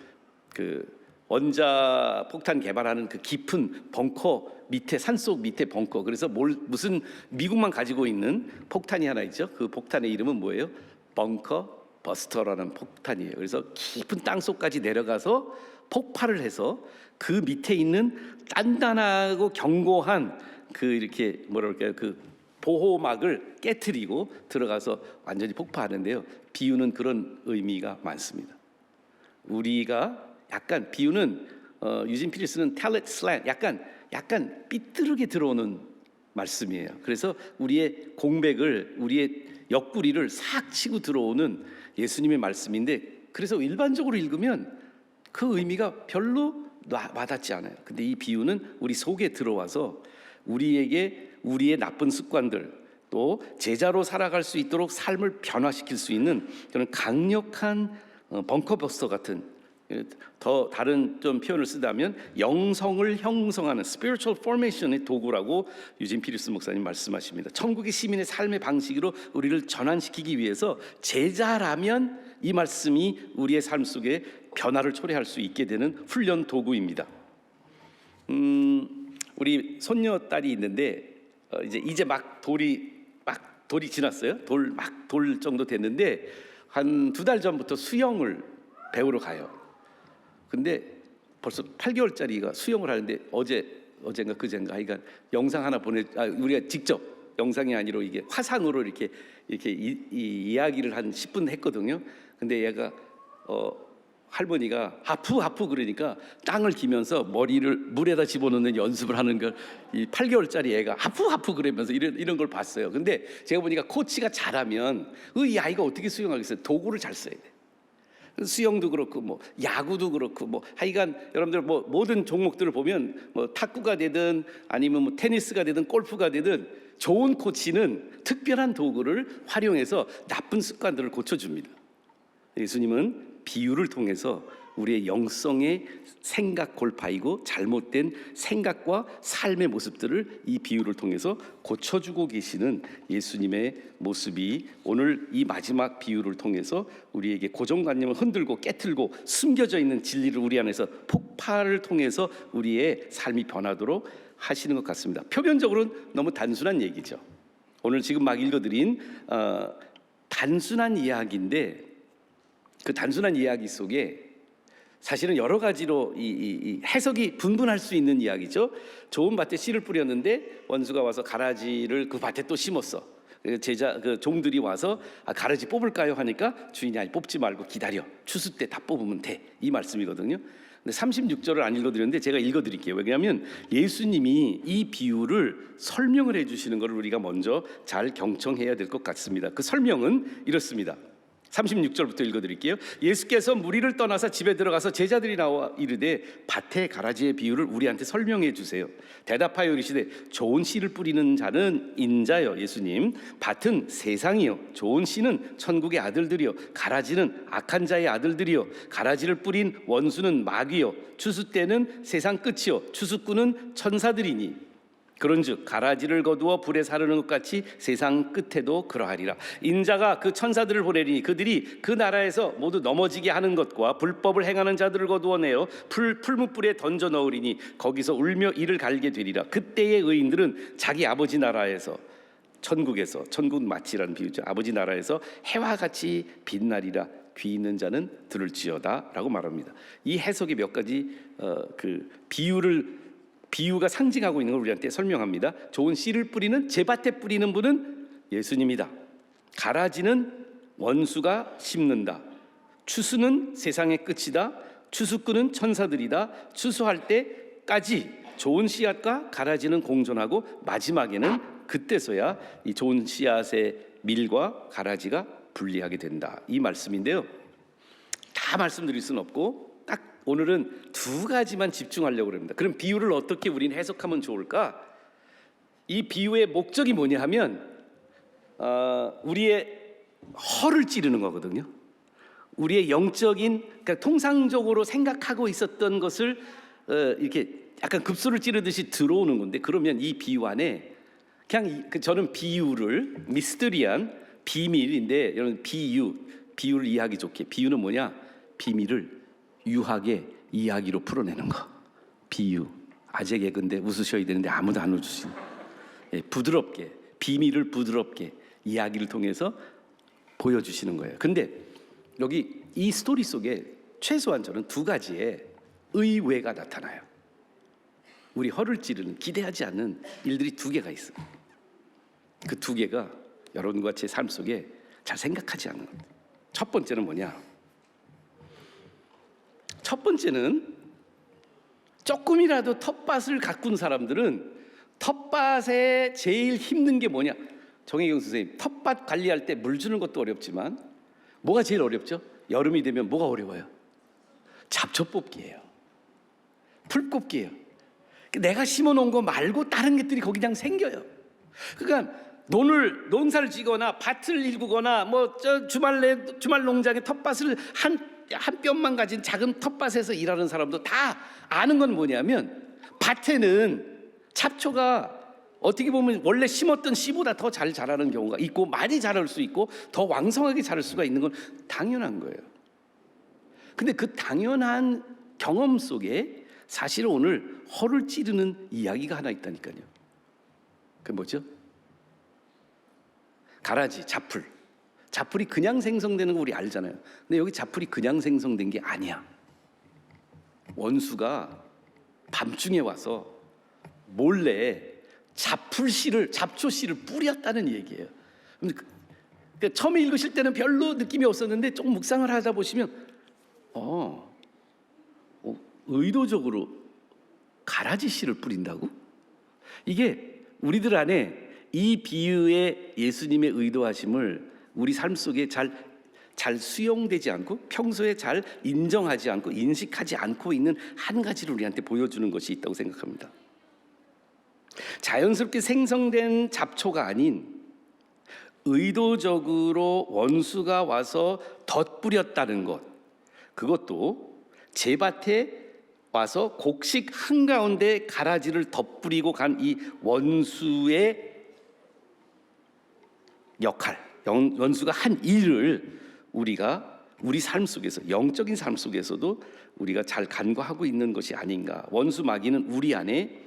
원자 폭탄 개발하는 그 깊은 벙커 밑에 산속 밑에 벙커. 그래서 무슨 미국만 가지고 있는 폭탄이 하나 있죠. 그 폭탄의 이름은 뭐예요? 벙커 버스터라는 폭탄이에요. 그래서 깊은 땅 속까지 내려가서 폭발을 해서 그 밑에 있는 단단하고 견고한 그 이렇게 뭐랄까요? 그 보호막을 깨트리고 들어가서 완전히 폭파하는데요. 비유는 그런 의미가 많습니다. 우리가 약간 비유는 유진 피리스는 tell it slant, 약간 삐뚤게 들어오는 말씀이에요. 그래서 우리의 공백을, 우리의 옆구리를 싹 치고 들어오는 예수님의 말씀인데, 그래서 일반적으로 읽으면 그 의미가 별로 와닿지 않아요. 근데 이 비유는 우리 속에 들어와서 우리에게 우리의 나쁜 습관들, 또 제자로 살아갈 수 있도록 삶을 변화시킬 수 있는 그런 강력한 벙커버스터 같은, 더 다른 좀 표현을 쓰자면 영성을 형성하는 spiritual formation의 도구라고 유진 피리스 목사님 말씀하십니다. 천국의 시민의 삶의 방식으로 우리를 전환시키기 위해서 제자라면 이 말씀이 우리의 삶 속에 변화를 초래할 수 있게 되는 훈련 도구입니다. 우리 손녀 딸이 있는데 이제 막 돌이 지났어요. 돌 정도 됐는데 한 2달 전부터 수영을 배우러 가요. 근데 벌써 8개월짜리가 수영을 하는데 어젠가 그젠가 하여간 영상 하나 우리가 직접 영상이 아니라 이게 화상으로 이렇게 이야기를 한 10분 했거든요. 근데 얘가 할머니가 하프 그러니까 땅을 기면서 머리를 물에다 집어넣는 연습을 하는 걸 이 8개월짜리 애가 하프 그러면서 이런 걸 봤어요. 근데 제가 보니까 코치가 잘하면 이 아이가 어떻게 수영하겠어요? 도구를 잘 써야 돼. 수영도 그렇고 뭐 야구도 그렇고 뭐 하여간 여러분들 뭐 모든 종목들을 보면 뭐 탁구가 되든 아니면 뭐 테니스가 되든 골프가 되든 좋은 코치는 특별한 도구를 활용해서 나쁜 습관들을 고쳐줍니다. 예수님은 비유를 통해서 우리의 영성의 생각 골파이고 잘못된 생각과 삶의 모습들을 이 비유를 통해서 고쳐주고 계시는 예수님의 모습이 오늘 이 마지막 비유를 통해서 우리에게 고정관념을 흔들고 깨틀고 숨겨져 있는 진리를 우리 안에서 폭발을 통해서 우리의 삶이 변하도록 하시는 것 같습니다. 표면적으로는 너무 단순한 얘기죠. 오늘 지금 막 읽어드린 단순한 이야기인데 그 단순한 이야기 속에 사실은 여러 가지로 이 해석이 분분할 수 있는 이야기죠. 좋은 밭에 씨를 뿌렸는데 원수가 와서 가라지를 그 밭에 또 심었어. 그 종들이 와서 가라지 뽑을까요 하니까 주인이 아니 뽑지 말고 기다려. 추수 때 다 뽑으면 돼. 이 말씀이거든요. 근데 36절을 안 읽어드렸는데 제가 읽어드릴게요. 왜냐하면 예수님이 이 비유를 설명을 해주시는 것을 우리가 먼저 잘 경청해야 될 것 같습니다. 그 설명은 이렇습니다. 36절부터 읽어드릴게요. 예수께서 무리를 떠나서 집에 들어가서 제자들이 나와 이르되 밭의 가라지의 비유를 우리한테 설명해 주세요. 대답하여 이르시되 좋은 씨를 뿌리는 자는 인자요. 예수님, 밭은 세상이요, 좋은 씨는 천국의 아들들이요, 가라지는 악한 자의 아들들이요, 가라지를 뿌린 원수는 마귀요, 추수 때는 세상 끝이요, 추수꾼은 천사들이니 그런즉 가라지를 거두어 불에 사르는 것 같이 세상 끝에도 그러하리라. 인자가 그 천사들을 보내리니 그들이 그 나라에서 모두 넘어지게 하는 것과 불법을 행하는 자들을 거두어내어 풀무불에 던져 넣으리니 거기서 울며 이를 갈게 되리라. 그때의 의인들은 자기 아버지 나라에서 천국에서, 천국은 마치라는 비유죠, 아버지 나라에서 해와 같이 빛나리라. 귀 있는 자는 들을지어다 라고 말합니다. 이 해석의 몇 가지 비유가 상징하고 있는 걸 우리한테 설명합니다. 좋은 씨를 뿌리는, 제 밭에 뿌리는 분은 예수님이다. 가라지는 원수가 심는다. 추수는 세상의 끝이다. 추수꾼은 천사들이다. 추수할 때까지 좋은 씨앗과 가라지는 공존하고 마지막에는 그때서야 이 좋은 씨앗의 밀과 가라지가 분리하게 된다. 이 말씀인데요. 다 말씀드릴 수는 없고 오늘은 2가지만 집중하려고 합니다. 그럼 비유를 어떻게 우리는 해석하면 좋을까? 이 비유의 목적이 뭐냐 하면 우리의 허를 찌르는 거거든요. 우리의 영적인, 그러니까 통상적으로 생각하고 있었던 것을 이렇게 약간 급소를 찌르듯이 들어오는 건데, 그러면 이 비유 안에 그냥 저는 비유를 미스터리한 비밀인데, 여러분 비유를 이해하기 좋게, 비유는 뭐냐? 비밀을 유하게 이야기로 풀어내는 거. 비유. 아재 개그인데 웃으셔야 되는데 아무도 안 웃으시는. 부드럽게, 비밀을 부드럽게 이야기를 통해서 보여주시는 거예요. 근데 여기 이 스토리 속에 최소한 저는 2가지의 의외가 나타나요. 우리 허를 찌르는, 기대하지 않는 일들이 2개가 있어요. 그 두 개가 여러분과 제 삶 속에 잘 생각하지 않는 것. 첫 번째는 뭐냐? 첫 번째는 조금이라도 텃밭을 가꾼 사람들은 텃밭에 제일 힘든 게 뭐냐? 정혜경 선생님, 텃밭 관리할 때 물 주는 것도 어렵지만 뭐가 제일 어렵죠? 여름이 되면 뭐가 어려워요? 잡초 뽑기예요. 풀 뽑기예요. 내가 심어놓은 거 말고 다른 것들이 거기 그냥 생겨요. 그러니까 농사를 지거나 밭을 일구거나 뭐 주말 농장에 텃밭을 한 뼘만 가진 작은 텃밭에서 일하는 사람도 다 아는 건 뭐냐면 밭에는 잡초가 어떻게 보면 원래 심었던 씨보다 더 잘 자라는 경우가 있고 많이 자랄 수 있고 더 왕성하게 자랄 수가 있는 건 당연한 거예요. 근데 그 당연한 경험 속에 사실 오늘 허를 찌르는 이야기가 하나 있다니까요. 그게 뭐죠? 가라지, 자풀. 자풀이 그냥 생성되는 거 우리 알잖아요. 근데 여기 자풀이 그냥 생성된 게 아니야. 원수가 밤중에 와서 몰래 잡초 씨를 뿌렸다는 얘기예요. 근데 처음에 읽으실 때는 별로 느낌이 없었는데 조금 묵상을 하다 보시면 의도적으로 가라지 씨를 뿌린다고? 이게 우리들 안에 이 비유의 예수님의 의도하심을 우리 삶 속에 잘 수용되지 않고 평소에 잘 인정하지 않고 인식하지 않고 있는 한 가지를 우리한테 보여주는 것이 있다고 생각합니다. 자연스럽게 생성된 잡초가 아닌 의도적으로 원수가 와서 덧뿌렸다는 것, 그것도 제 밭에 와서 곡식 한가운데 가라지를 덧뿌리고 간 이 원수의 역할, 원수가 한 일을 우리가 우리 삶 속에서, 영적인 삶 속에서도 우리가 잘 간과하고 있는 것이 아닌가. 원수 마귀는 우리 안에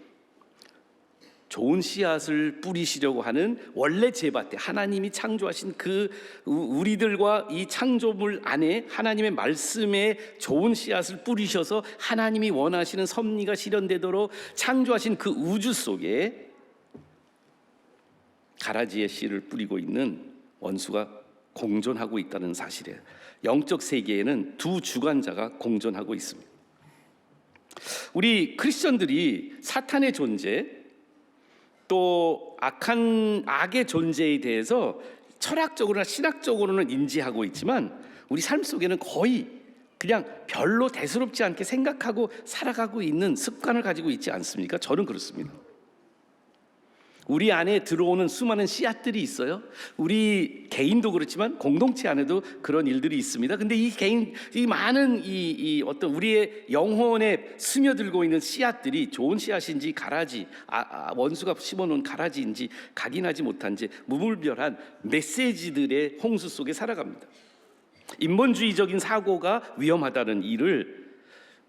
좋은 씨앗을 뿌리시려고 하는 원래 제 밭에 하나님이 창조하신 그 우리들과 이 창조물 안에 하나님의 말씀에 좋은 씨앗을 뿌리셔서 하나님이 원하시는 섭리가 실현되도록 창조하신 그 우주 속에 가라지의 씨를 뿌리고 있는 원수가 공존하고 있다는 사실이에요. 영적 세계에는 두 주관자가 공존하고 있습니다. 우리 크리스천들이 사탄의 존재, 또 악의 존재에 대해서 철학적으로나 신학적으로는 인지하고 있지만 우리 삶 속에는 거의 그냥 별로 대수롭지 않게 생각하고 살아가고 있는 습관을 가지고 있지 않습니까? 저는 그렇습니다. 우리 안에 들어오는 수많은 씨앗들이 있어요. 우리 개인도 그렇지만 공동체 안에도 그런 일들이 있습니다. 근데 이 많은 어떤 우리의 영혼에 스며들고 있는 씨앗들이 좋은 씨앗인지 가라지, 원수가 심어놓은 가라지인지 각인하지 못한 채 무분별한 메시지들의 홍수 속에 살아갑니다. 인본주의적인 사고가 위험하다는 일을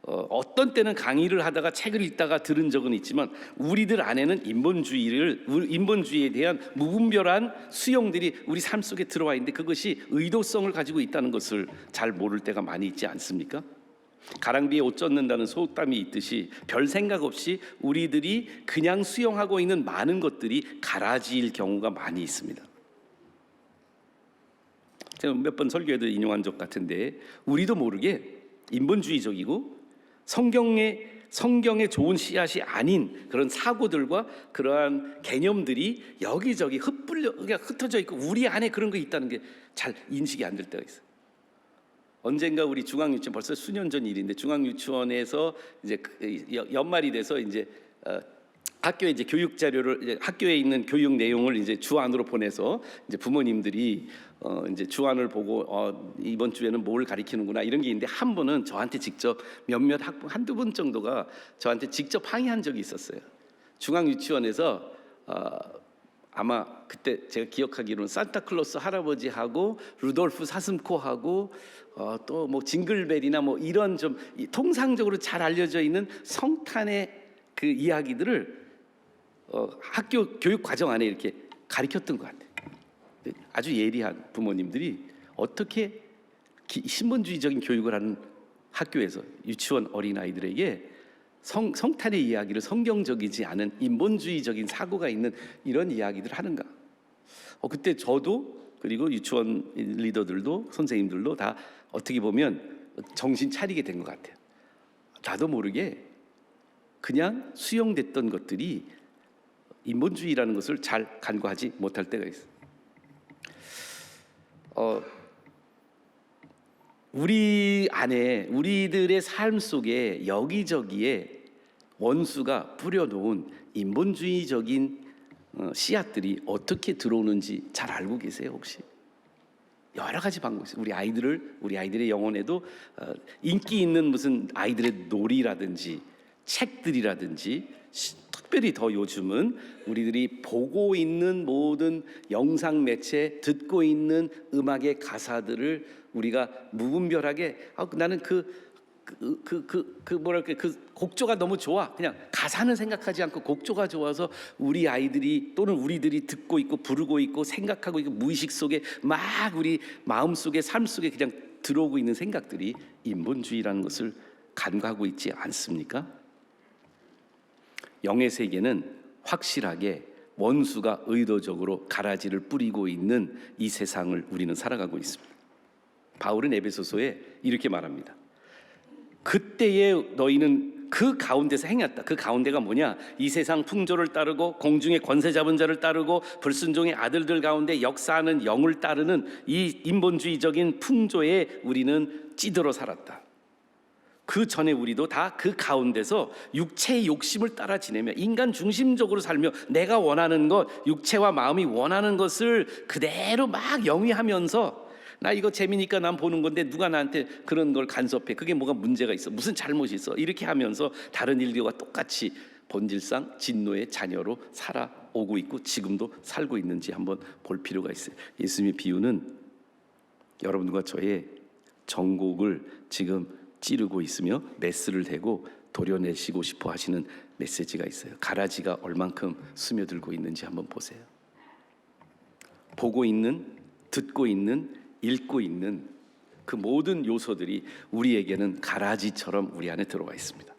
어떤 때는 강의를 하다가 책을 읽다가 들은 적은 있지만 우리들 안에는 인본주의에 대한 무분별한 수용들이 우리 삶 속에 들어와 있는데 그것이 의도성을 가지고 있다는 것을 잘 모를 때가 많이 있지 않습니까? 가랑비에 옷 젖는다는 속담이 있듯이 별 생각 없이 우리들이 그냥 수용하고 있는 많은 것들이 가라지일 경우가 많이 있습니다. 제가 몇 번 설교에도 인용한 적 같은데 우리도 모르게 인본주의적이고 성경의 좋은 씨앗이 아닌 그런 사고들과 그러한 개념들이 여기저기 흩어져 있고 우리 안에 그런 게 있다는 게 잘 인식이 안 될 때가 있어요. 언젠가 우리 중앙유치원, 벌써 수년 전 일인데 중앙유치원에서 이제 연말이 돼서 이제 학교에 이제 교육 자료를 학교에 있는 교육 내용을 이제 주안으로 보내서 이제 부모님들이 이제 주안을 보고 이번 주에는 뭘 가리키는구나 이런 게 있는데 한 분은 저한테 직접 몇몇 학부 한두 분 정도가 저한테 직접 항의한 적이 있었어요. 중앙유치원에서 아마 그때 제가 기억하기로는 산타클로스 할아버지하고 루돌프 사슴코하고 또 뭐 징글벨이나 뭐 이런 좀 통상적으로 잘 알려져 있는 성탄의 그 이야기들을 학교 교육 과정 안에 이렇게 가르쳤던 것 같아요. 아주 예리한 부모님들이 어떻게 신본주의적인 교육을 하는 학교에서 유치원 어린아이들에게 성탄의 이야기를 성경적이지 않은 인본주의적인 사고가 있는 이런 이야기들을 하는가. 그때 저도 그리고 유치원 리더들도 선생님들도 다 어떻게 보면 정신 차리게 된 것 같아요. 나도 모르게 그냥 수용됐던 것들이 인본주의라는 것을 잘 간과하지 못할 때가 있어요. 우리 안에 우리들의 삶 속에 여기저기에 원수가 뿌려놓은 인본주의적인 씨앗들이 어떻게 들어오는지 잘 알고 계세요 혹시? 여러 가지 방법이 있어요. 우리 아이들의 영혼에도 인기 있는 무슨 아이들의 놀이라든지 책들이라든지 특별히 더 요즘은 우리들이 보고 있는 모든 영상 매체, 듣고 있는 음악의 가사들을 우리가 무분별하게 나는 그 곡조가 너무 좋아. 그냥 가사는 생각하지 않고 곡조가 좋아서 우리 아이들이 또는 우리들이 듣고 있고 부르고 있고 생각하고 있고 무의식 속에 막 우리 마음 속에 삶 속에 그냥 들어오고 있는 생각들이 인본주의라는 것을 간과하고 있지 않습니까? 영의 세계는 확실하게 원수가 의도적으로 가라지를 뿌리고 있는 이 세상을 우리는 살아가고 있습니다. 바울은 에베소서에 이렇게 말합니다. 그때에 너희는 그 가운데서 행했다. 그 가운데가 뭐냐? 이 세상 풍조를 따르고 공중의 권세 잡은 자를 따르고 불순종의 아들들 가운데 역사하는 영을 따르는 이 인본주의적인 풍조에 우리는 찌들어 살았다. 그 전에 우리도 다 그 가운데서 육체의 욕심을 따라 지내며 인간 중심적으로 살며 내가 원하는 것, 육체와 마음이 원하는 것을 그대로 막 영위하면서 나 이거 재미니까 난 보는 건데 누가 나한테 그런 걸 간섭해. 그게 뭐가 문제가 있어? 무슨 잘못이 있어? 이렇게 하면서 다른 인류와 똑같이 본질상 진노의 자녀로 살아오고 있고 지금도 살고 있는지 한번 볼 필요가 있어요. 예수님의 비유는 여러분과 저의 정곡을 지금 찌르고 있으며 메스를 대고 도려내시고 싶어 하시는 메시지가 있어요. 가라지가 얼만큼 스며들고 있는지 한번 보세요. 보고 있는, 듣고 있는, 읽고 있는 그 모든 요소들이 우리에게는 가라지처럼 우리 안에 들어와 있습니다.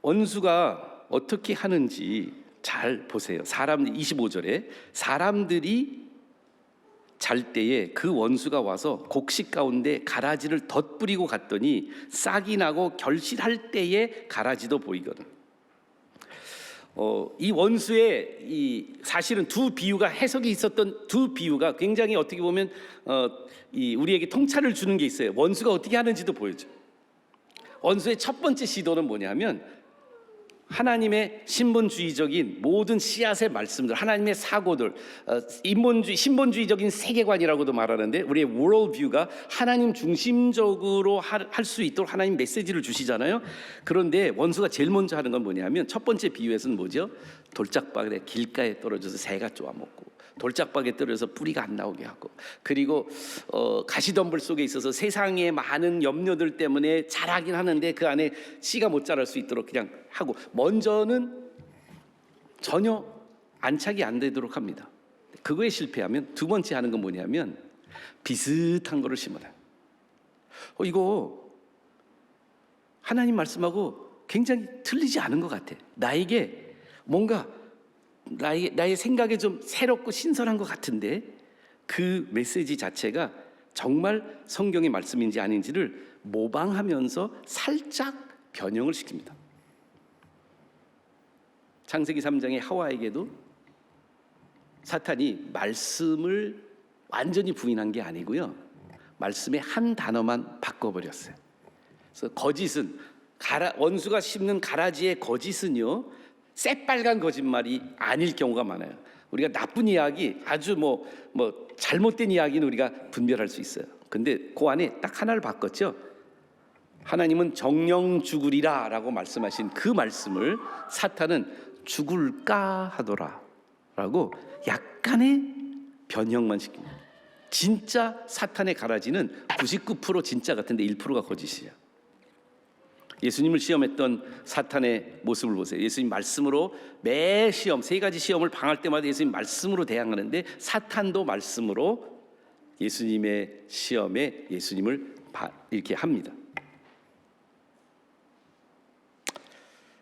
원수가 어떻게 하는지 잘 보세요. 25절에 사람들이 잘 때에 그 원수가 와서 곡식 가운데 가라지를 덧뿌리고 갔더니 싹이 나고 결실할 때에 가라지도 보이거든. 이 원수의 이 사실은 두 비유가 해석이 있었던 두 비유가 굉장히 어떻게 보면 우리에게 통찰을 주는 게 있어요. 원수가 어떻게 하는지도 보여줘. 원수의 첫 번째 시도는 뭐냐면 하나님의 신본주의적인 모든 씨앗의 말씀들, 하나님의 사고들, 신본주의적인 세계관이라고도 말하는데 우리의 worldview가 하나님 중심적으로 할 수 있도록 하나님 메시지를 주시잖아요. 그런데 원수가 제일 먼저 하는 건 뭐냐면 첫 번째 비유에서는 뭐죠? 돌짝밭에 길가에 떨어져서 새가 쪼아먹고 돌짝박에 떨어져서 뿌리가 안 나오게 하고 그리고 가시덤불 속에 있어서 세상의 많은 염려들 때문에 자라긴 하는데 그 안에 씨가 못 자랄 수 있도록 그냥 하고 먼저는 전혀 안착이 안 되도록 합니다. 그거에 실패하면 두 번째 하는 건 뭐냐면 비슷한 거를 심어라. 이거 하나님 말씀하고 굉장히 틀리지 않은 것 같아. 나에게 뭔가 나의 생각에 좀 새롭고 신선한 것 같은데 그 메시지 자체가 정말 성경의 말씀인지 아닌지를 모방하면서 살짝 변형을 시킵니다. 창세기 3장의 하와에게도 사탄이 말씀을 완전히 부인한 게 아니고요. 말씀의 한 단어만 바꿔버렸어요. 그래서 거짓은 원수가 심는 가라지의 거짓은요. 새빨간 거짓말이 아닐 경우가 많아요. 우리가 나쁜 이야기, 아주 뭐 잘못된 이야기는 우리가 분별할 수 있어요. 근데 그 안에 딱 하나를 바꿨죠. 하나님은 정령 죽으리라 라고 말씀하신 그 말씀을 사탄은 죽을까 하더라 라고 약간의 변형만 시킵니다. 진짜 사탄의 가라지는 99% 진짜 같은데 1%가 거짓이에요. 예수님을 시험했던 사탄의 모습을 보세요. 예수님 말씀으로 매 시험, 세 가지 시험을 당할 때마다 예수님 말씀으로 대항하는데 사탄도 말씀으로 예수님의 시험에 예수님을 이렇게 합니다.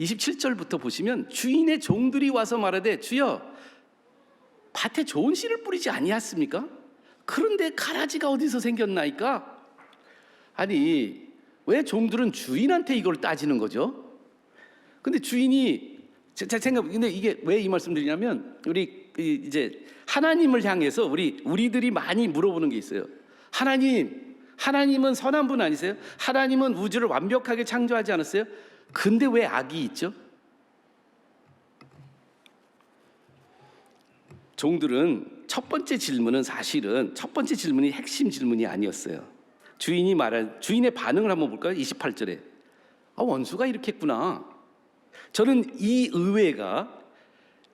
27절부터 보시면 주인의 종들이 와서 말하되 주여 밭에 좋은 씨를 뿌리지 아니하습니까? 그런데 가라지가 어디서 생겼나이까? 아니 왜 종들은 주인한테 이걸 따지는 거죠? 근데 주인이 제 생각, 근데 이게 왜 이 말씀드리냐면 우리 이제 하나님을 향해서 우리들이 많이 물어보는 게 있어요. 하나님은 선한 분 아니세요? 하나님은 우주를 완벽하게 창조하지 않았어요? 근데 왜 악이 있죠? 종들은 첫 번째 질문은 사실은 첫 번째 질문이 핵심 질문이 아니었어요. 주인의 반응을 한번 볼까요? 28절에 원수가 이렇게 했구나. 저는 이 의외가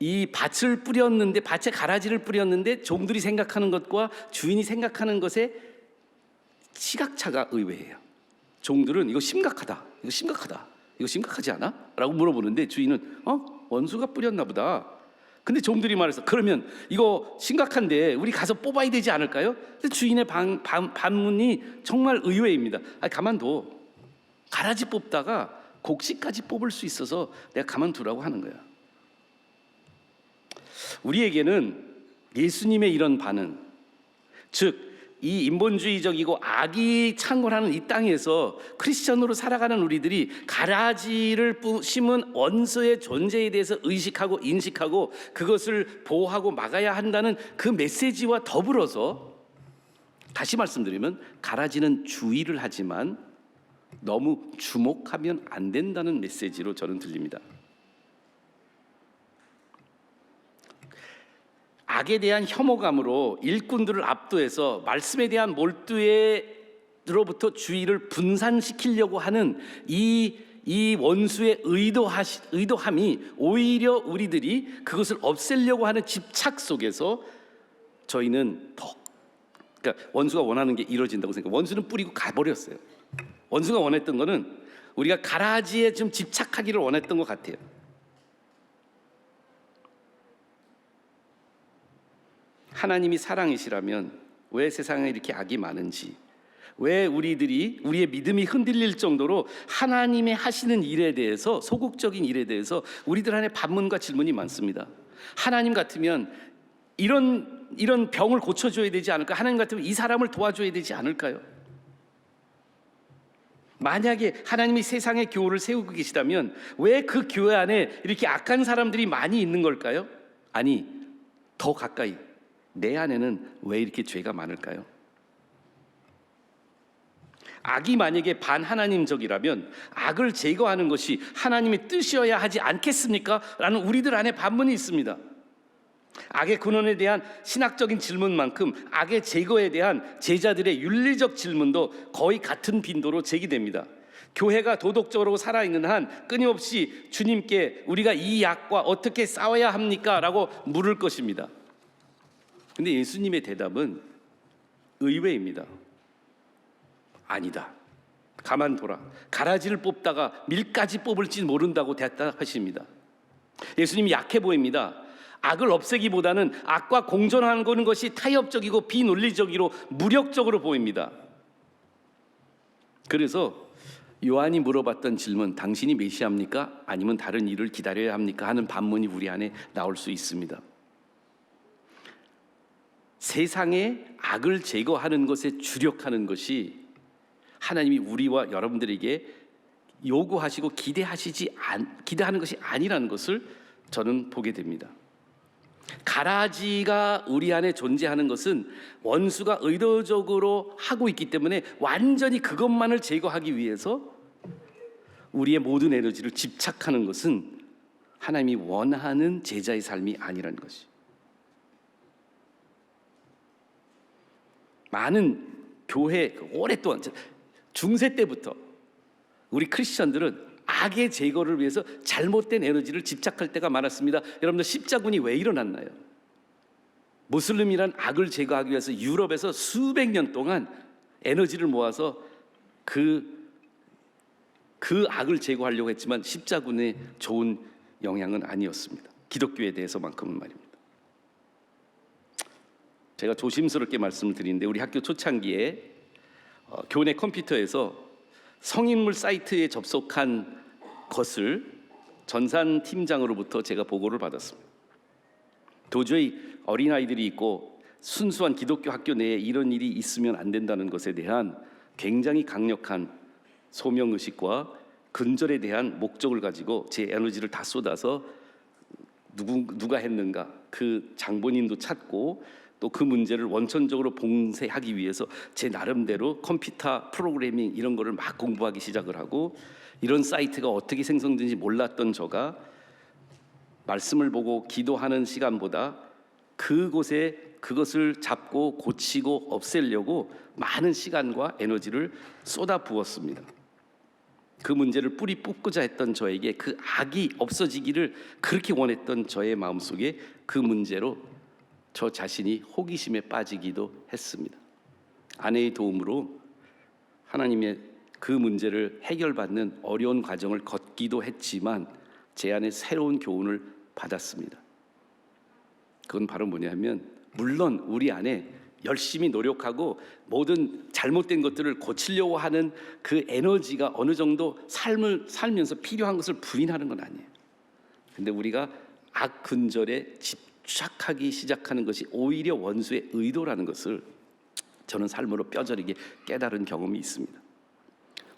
이 밭을 뿌렸는데 밭에 가라지를 뿌렸는데 종들이 생각하는 것과 주인이 생각하는 것의 시각차가 의외예요. 종들은 이거 심각하다. 이거 심각하지 않아? 라고 물어보는데 주인은 원수가 뿌렸나 보다. 근데 종들이 말해서 그러면 이거 심각한데 우리 가서 뽑아야 되지 않을까요? 근데 주인의 반문이 정말 의외입니다. 가만둬. 가라지 뽑다가 곡식까지 뽑을 수 있어서 내가 가만두라고 하는 거야. 우리에게는 예수님의 이런 반응, 즉 이 인본주의적이고 악이 창궐하는 이 땅에서 크리스천으로 살아가는 우리들이 가라지를 심은 원수의 존재에 대해서 의식하고 인식하고 그것을 보호하고 막아야 한다는 그 메시지와 더불어서 다시 말씀드리면 가라지는 주의를 하지만 너무 주목하면 안 된다는 메시지로 저는 들립니다. 악에 대한 혐오감으로 일꾼들을 압도해서 말씀에 대한 몰두로부터 주의를 분산시키려고 하는 이 원수의 의도함이 오히려 우리들이 그것을 없애려고 하는 집착 속에서 저희는 그러니까 원수가 원하는 게 이루어진다고 생각해요. 원수는 뿌리고 가버렸어요. 원수가 원했던 거는 우리가 가라지에 좀 집착하기를 원했던 것 같아요. 하나님이 사랑이시라면 왜 세상에 이렇게 악이 많은지, 왜 우리의 믿음이 흔들릴 정도로 하나님의 하시는 일에 대해서, 소극적인 일에 대해서 우리들 안에 반문과 질문이 많습니다. 하나님 같으면 이런 병을 고쳐줘야 되지 않을까? 하나님 같으면 이 사람을 도와줘야 되지 않을까요? 만약에 하나님이 세상의 교회를 세우고 계시다면 왜 그 교회 안에 이렇게 악한 사람들이 많이 있는 걸까요? 아니, 더 가까이 내 안에는 왜 이렇게 죄가 많을까요? 악이 만약에 반하나님적이라면 악을 제거하는 것이 하나님의 뜻이어야 하지 않겠습니까? 라는 우리들 안에 반문이 있습니다. 악의 근원에 대한 신학적인 질문만큼 악의 제거에 대한 제자들의 윤리적 질문도 거의 같은 빈도로 제기됩니다. 교회가 도덕적으로 살아있는 한 끊임없이 주님께 우리가 이 악과 어떻게 싸워야 합니까? 라고 물을 것입니다. 근데 예수님의 대답은 의외입니다. 아니다. 가만둬라. 가라지를 뽑다가 밀까지 뽑을지 모른다고 대답하십니다. 예수님이 약해 보입니다. 악을 없애기보다는 악과 공존하는 것이 타협적이고 비논리적이고 무력적으로 보입니다. 그래서 요한이 물어봤던 질문, 당신이 메시아입니까? 아니면 다른 일을 기다려야 합니까? 하는 반문이 우리 안에 나올 수 있습니다. 세상의 악을 제거하는 것에 주력하는 것이 하나님이 우리와 여러분들에게 요구하시고 기대하는 것이 아니라는 것을 저는 보게 됩니다. 가라지가 우리 안에 존재하는 것은 원수가 의도적으로 하고 있기 때문에 완전히 그것만을 제거하기 위해서 우리의 모든 에너지를 집착하는 것은 하나님이 원하는 제자의 삶이 아니라는 것이. 많은 교회 오랫동안 중세 때부터 우리 크리스천들은 악의 제거를 위해서 잘못된 에너지를 집착할 때가 많았습니다. 여러분들 십자군이 왜 일어났나요? 무슬림이란 악을 제거하기 위해서 유럽에서 수백 년 동안 에너지를 모아서 그 악을 제거하려고 했지만 십자군의 좋은 영향은 아니었습니다. 기독교에 대해서만큼은 말입니다. 제가 조심스럽게 말씀을 드리는데 우리 학교 초창기에 교내 컴퓨터에서 성인물 사이트에 접속한 것을 전산 팀장으로부터 제가 보고를 받았습니다. 도저히 어린아이들이 있고 순수한 기독교 학교 내에 이런 일이 있으면 안 된다는 것에 대한 굉장히 강력한 소명의식과 근절에 대한 목적을 가지고 제 에너지를 다 쏟아서 누가 했는가 그 장본인도 찾고 또 그 문제를 원천적으로 봉쇄하기 위해서 제 나름대로 컴퓨터 프로그래밍 이런 거를 막 공부하기 시작을 하고, 이런 사이트가 어떻게 생성되는지 몰랐던 저가 말씀을 보고 기도하는 시간보다 그곳에 그것을 잡고 고치고 없애려고 많은 시간과 에너지를 쏟아 부었습니다. 그 문제를 뿌리 뽑고자 했던 저에게 그 악이 없어지기를 그렇게 원했던 저의 마음속에 그 문제로 저 자신이 호기심에 빠지기도 했습니다. 아내의 도움으로 하나님의 그 문제를 해결받는 어려운 과정을 걷기도 했지만 제 안에 새로운 교훈을 받았습니다. 그건 바로 뭐냐면, 물론 우리 안에 열심히 노력하고 모든 잘못된 것들을 고치려고 하는 그 에너지가 어느 정도 삶을 살면서 필요한 것을 부인하는 건 아니에요. 근데 우리가 악 근절에 집착하기 시작하는 것이 오히려 원수의 의도라는 것을 저는 삶으로 뼈저리게 깨달은 경험이 있습니다.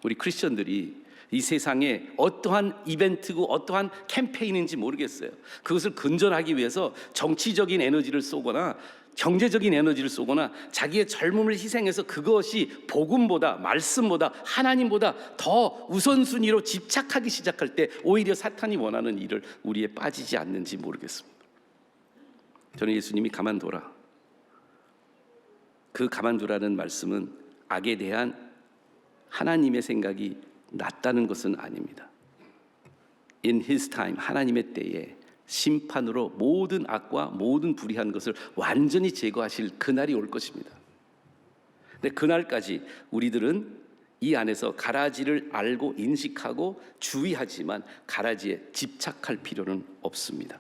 우리 크리스천들이 이 세상에 어떠한 이벤트고 어떠한 캠페인인지 모르겠어요. 그것을 근절하기 위해서 정치적인 에너지를 쏘거나 경제적인 에너지를 쏘거나 자기의 젊음을 희생해서 그것이 복음보다 말씀보다 하나님보다 더 우선순위로 집착하기 시작할 때 오히려 사탄이 원하는 일을 우리에 빠지지 않는지 모르겠습니다. 저는 예수님이 가만둬라, 그 가만두라는 말씀은 악에 대한 하나님의 생각이 낫다는 것은 아닙니다. In His time, 하나님의 때에 심판으로 모든 악과 모든 불의한 것을 완전히 제거하실 그날이 올 것입니다. 근데 그날까지 우리들은 이 안에서 가라지를 알고 인식하고 주의하지만 가라지에 집착할 필요는 없습니다.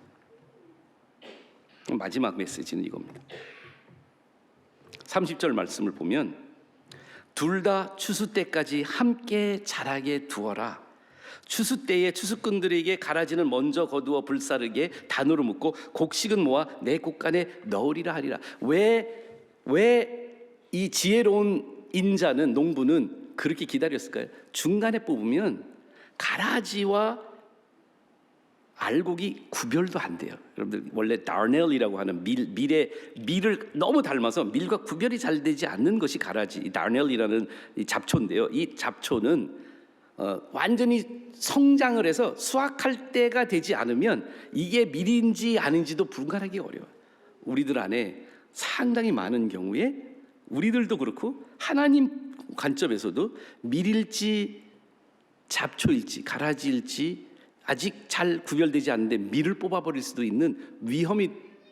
마지막 메시지는 이겁니다. 30절 말씀을 보면 둘 다 추수 때까지 함께 자라게 두어라. 추수 때에 추수꾼들에게 가라지는 먼저 거두어 불사르게 단으로 묶고 곡식은 모아 내 곡간에 넣으리라 하리라. 왜 이 지혜로운 인자는, 농부는 그렇게 기다렸을까요? 중간에 뽑으면 가라지와 알곡이 구별도 안 돼요. 여러분들 원래 다르넬이라고 하는 밀을 너무 닮아서 밀과 구별이 잘 되지 않는 것이 가라지, 다르넬이라는 이 잡초인데요. 이 잡초는 완전히 성장을 해서 수확할 때가 되지 않으면 이게 밀인지 아닌지도 분간하기 어려워요. 우리들 안에 상당히 많은 경우에 우리들도 그렇고 하나님 관점에서도 밀일지 잡초일지 가라지일지 아직 잘 구별되지 않는데 밀을 뽑아버릴 수도 있는 위험이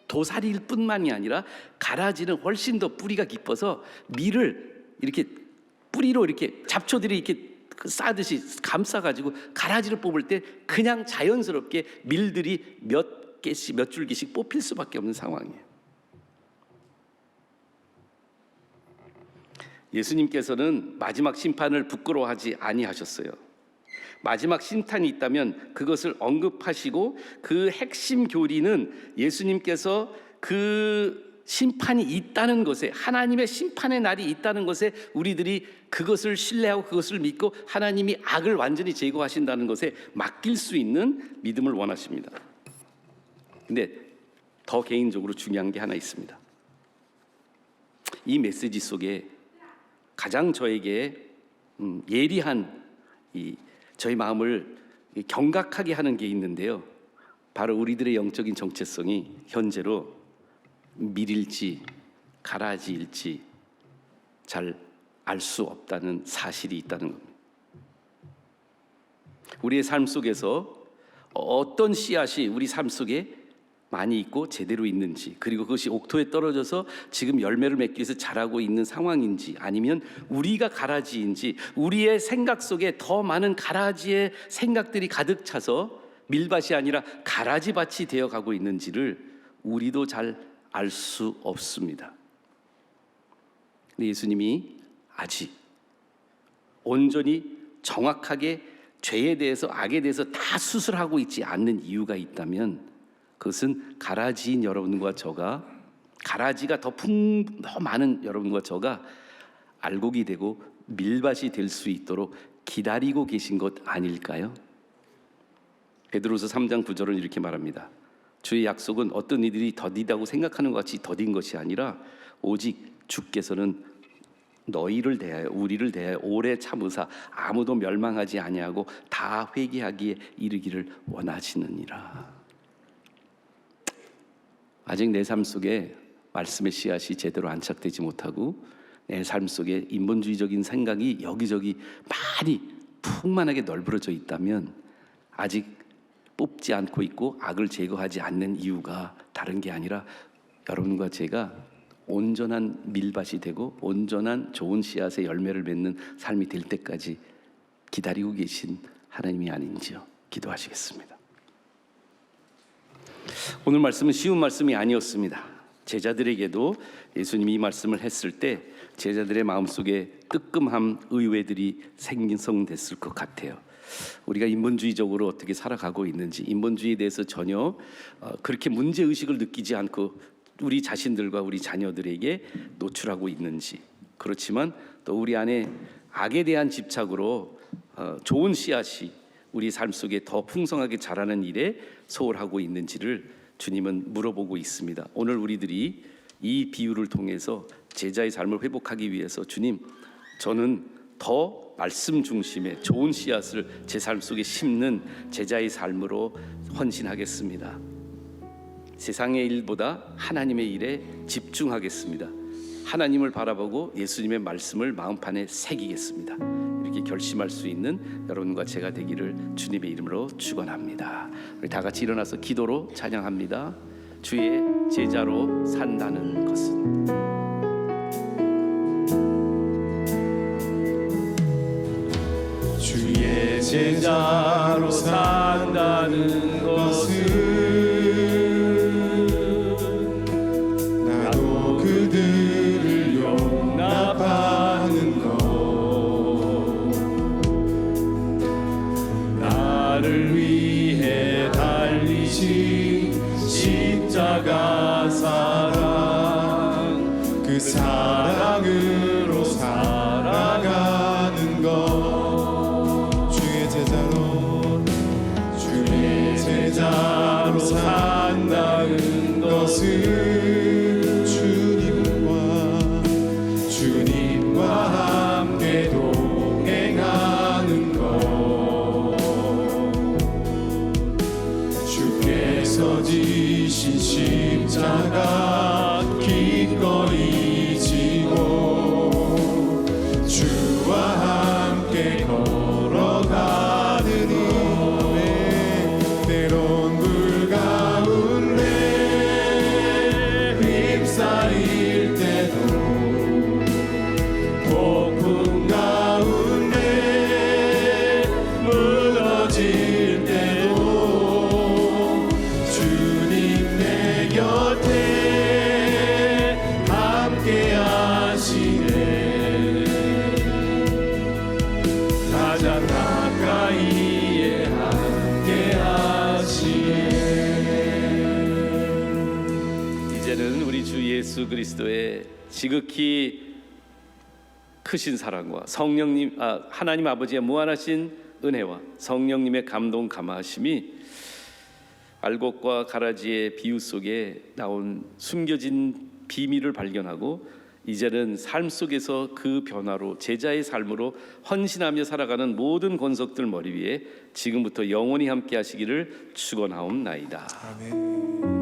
도사리일 뿐만이 아니라 가라지는 훨씬 더 뿌리가 깊어서 밀을 이렇게 뿌리로 이렇게 잡초들이 이렇게 싸듯이 감싸가지고 가라지를 뽑을 때 그냥 자연스럽게 밀들이 몇 개씩 몇 줄기씩 뽑힐 수밖에 없는 상황이에요. 예수님께서는 마지막 심판을 부끄러워하지 아니하셨어요. 마지막 심판이 있다면 그것을 언급하시고 그 핵심 교리는 예수님께서 그 심판이 있다는 것에, 하나님의 심판의 날이 있다는 것에 우리들이 그것을 신뢰하고 그것을 믿고 하나님이 악을 완전히 제거하신다는 것에 맡길 수 있는 믿음을 원하십니다. 근데 더 개인적으로 중요한 게 하나 있습니다. 이 메시지 속에 가장 저에게 예리한 저희 마음을 경각하게 하는 게 있는데요. 바로 우리들의 영적인 정체성이 현재로 밀일지 가라지일지 잘 알 수 없다는 사실이 있다는 겁니다. 우리의 삶 속에서 어떤 씨앗이 우리 삶 속에 많이 있고 제대로 있는지, 그리고 그것이 옥토에 떨어져서 지금 열매를 맺기 위해서 자라고 있는 상황인지, 아니면 우리가 가라지인지, 우리의 생각 속에 더 많은 가라지의 생각들이 가득 차서 밀밭이 아니라 가라지밭이 되어가고 있는지를 우리도 잘 알 수 없습니다. 근데 예수님이 아직 온전히 정확하게 죄에 대해서, 악에 대해서 다 수술하고 있지 않는 이유가 있다면 그것은 가라지인 여러분과 저가, 가라지가 더 많은 여러분과 저가 알곡이 되고 밀밭이 될 수 있도록 기다리고 계신 것 아닐까요? 베드로서 3장 9절은 이렇게 말합니다. 주의 약속은 어떤 이들이 더디다고 생각하는 것 같이 더딘 것이 아니라 오직 주께서는 너희를 대하여, 우리를 대하여 오래 참으사 아무도 멸망하지 아니하고 다 회개하기에 이르기를 원하시느니라. 아직 내 삶 속에 말씀의 씨앗이 제대로 안착되지 못하고 내 삶 속에 인본주의적인 생각이 여기저기 많이 풍만하게 널브러져 있다면 아직 뽑지 않고 있고 악을 제거하지 않는 이유가 다른 게 아니라 여러분과 제가 온전한 밀밭이 되고 온전한 좋은 씨앗의 열매를 맺는 삶이 될 때까지 기다리고 계신 하나님이 아닌지요. 기도하시겠습니다. 오늘 말씀은 쉬운 말씀이 아니었습니다. 제자들에게도 예수님이 이 말씀을 했을 때 제자들의 마음속에 뜨끔함, 의외들이 생성됐을 것 같아요. 우리가 인본주의적으로 어떻게 살아가고 있는지, 인본주의에 대해서 전혀 그렇게 문제의식을 느끼지 않고 우리 자신들과 우리 자녀들에게 노출하고 있는지, 그렇지만 또 우리 안에 악에 대한 집착으로 좋은 씨앗이 우리 삶 속에 더 풍성하게 자라는 일에 소홀하고 있는지를 주님은 물어보고 있습니다. 오늘 우리들이 이 비유를 통해서 제자의 삶을 회복하기 위해서 주님, 저는 더 말씀 중심의 좋은 씨앗을 제 삶 속에 심는 제자의 삶으로 헌신하겠습니다. 세상의 일보다 하나님의 일에 집중하겠습니다. 하나님을 바라보고 예수님의 말씀을 마음판에 새기겠습니다. 이렇게 결심할 수 있는 여러분과 제가 되기를 주님의 이름으로 축원합니다. 우리 다 같이 일어나서 기도로 찬양합니다. 주의 제자로 산다는 것은 주의 제자로 산다는 것은 나도 그들을 용납하는 것, 나를 위해 달리신 십자가 사랑, 그 사랑으로 살아가는 것, 제자로 산다는 것은 주님과 함께 동행하는 것, 주께서 지신 십자가 기꺼이 지고 주와 함께 걸어가는 때론 불 가운데 휩싸일 때도, 폭풍 가운데 무너질 때도 주님 내 곁에 함께 하시네. 가장 가까이에 함께 이제는 우리 주 예수 그리스도의 지극히 크신 사랑과 성령님, 하나님 아버지의 무한하신 은혜와 성령님의 감동 감화하심이 알곡과 가라지의 비유 속에 나온 숨겨진 비밀을 발견하고 이제는 삶 속에서 그 변화로 제자의 삶으로 헌신하며 살아가는 모든 권속들 머리 위에 지금부터 영원히 함께 하시기를 축원하옵나이다. 아멘.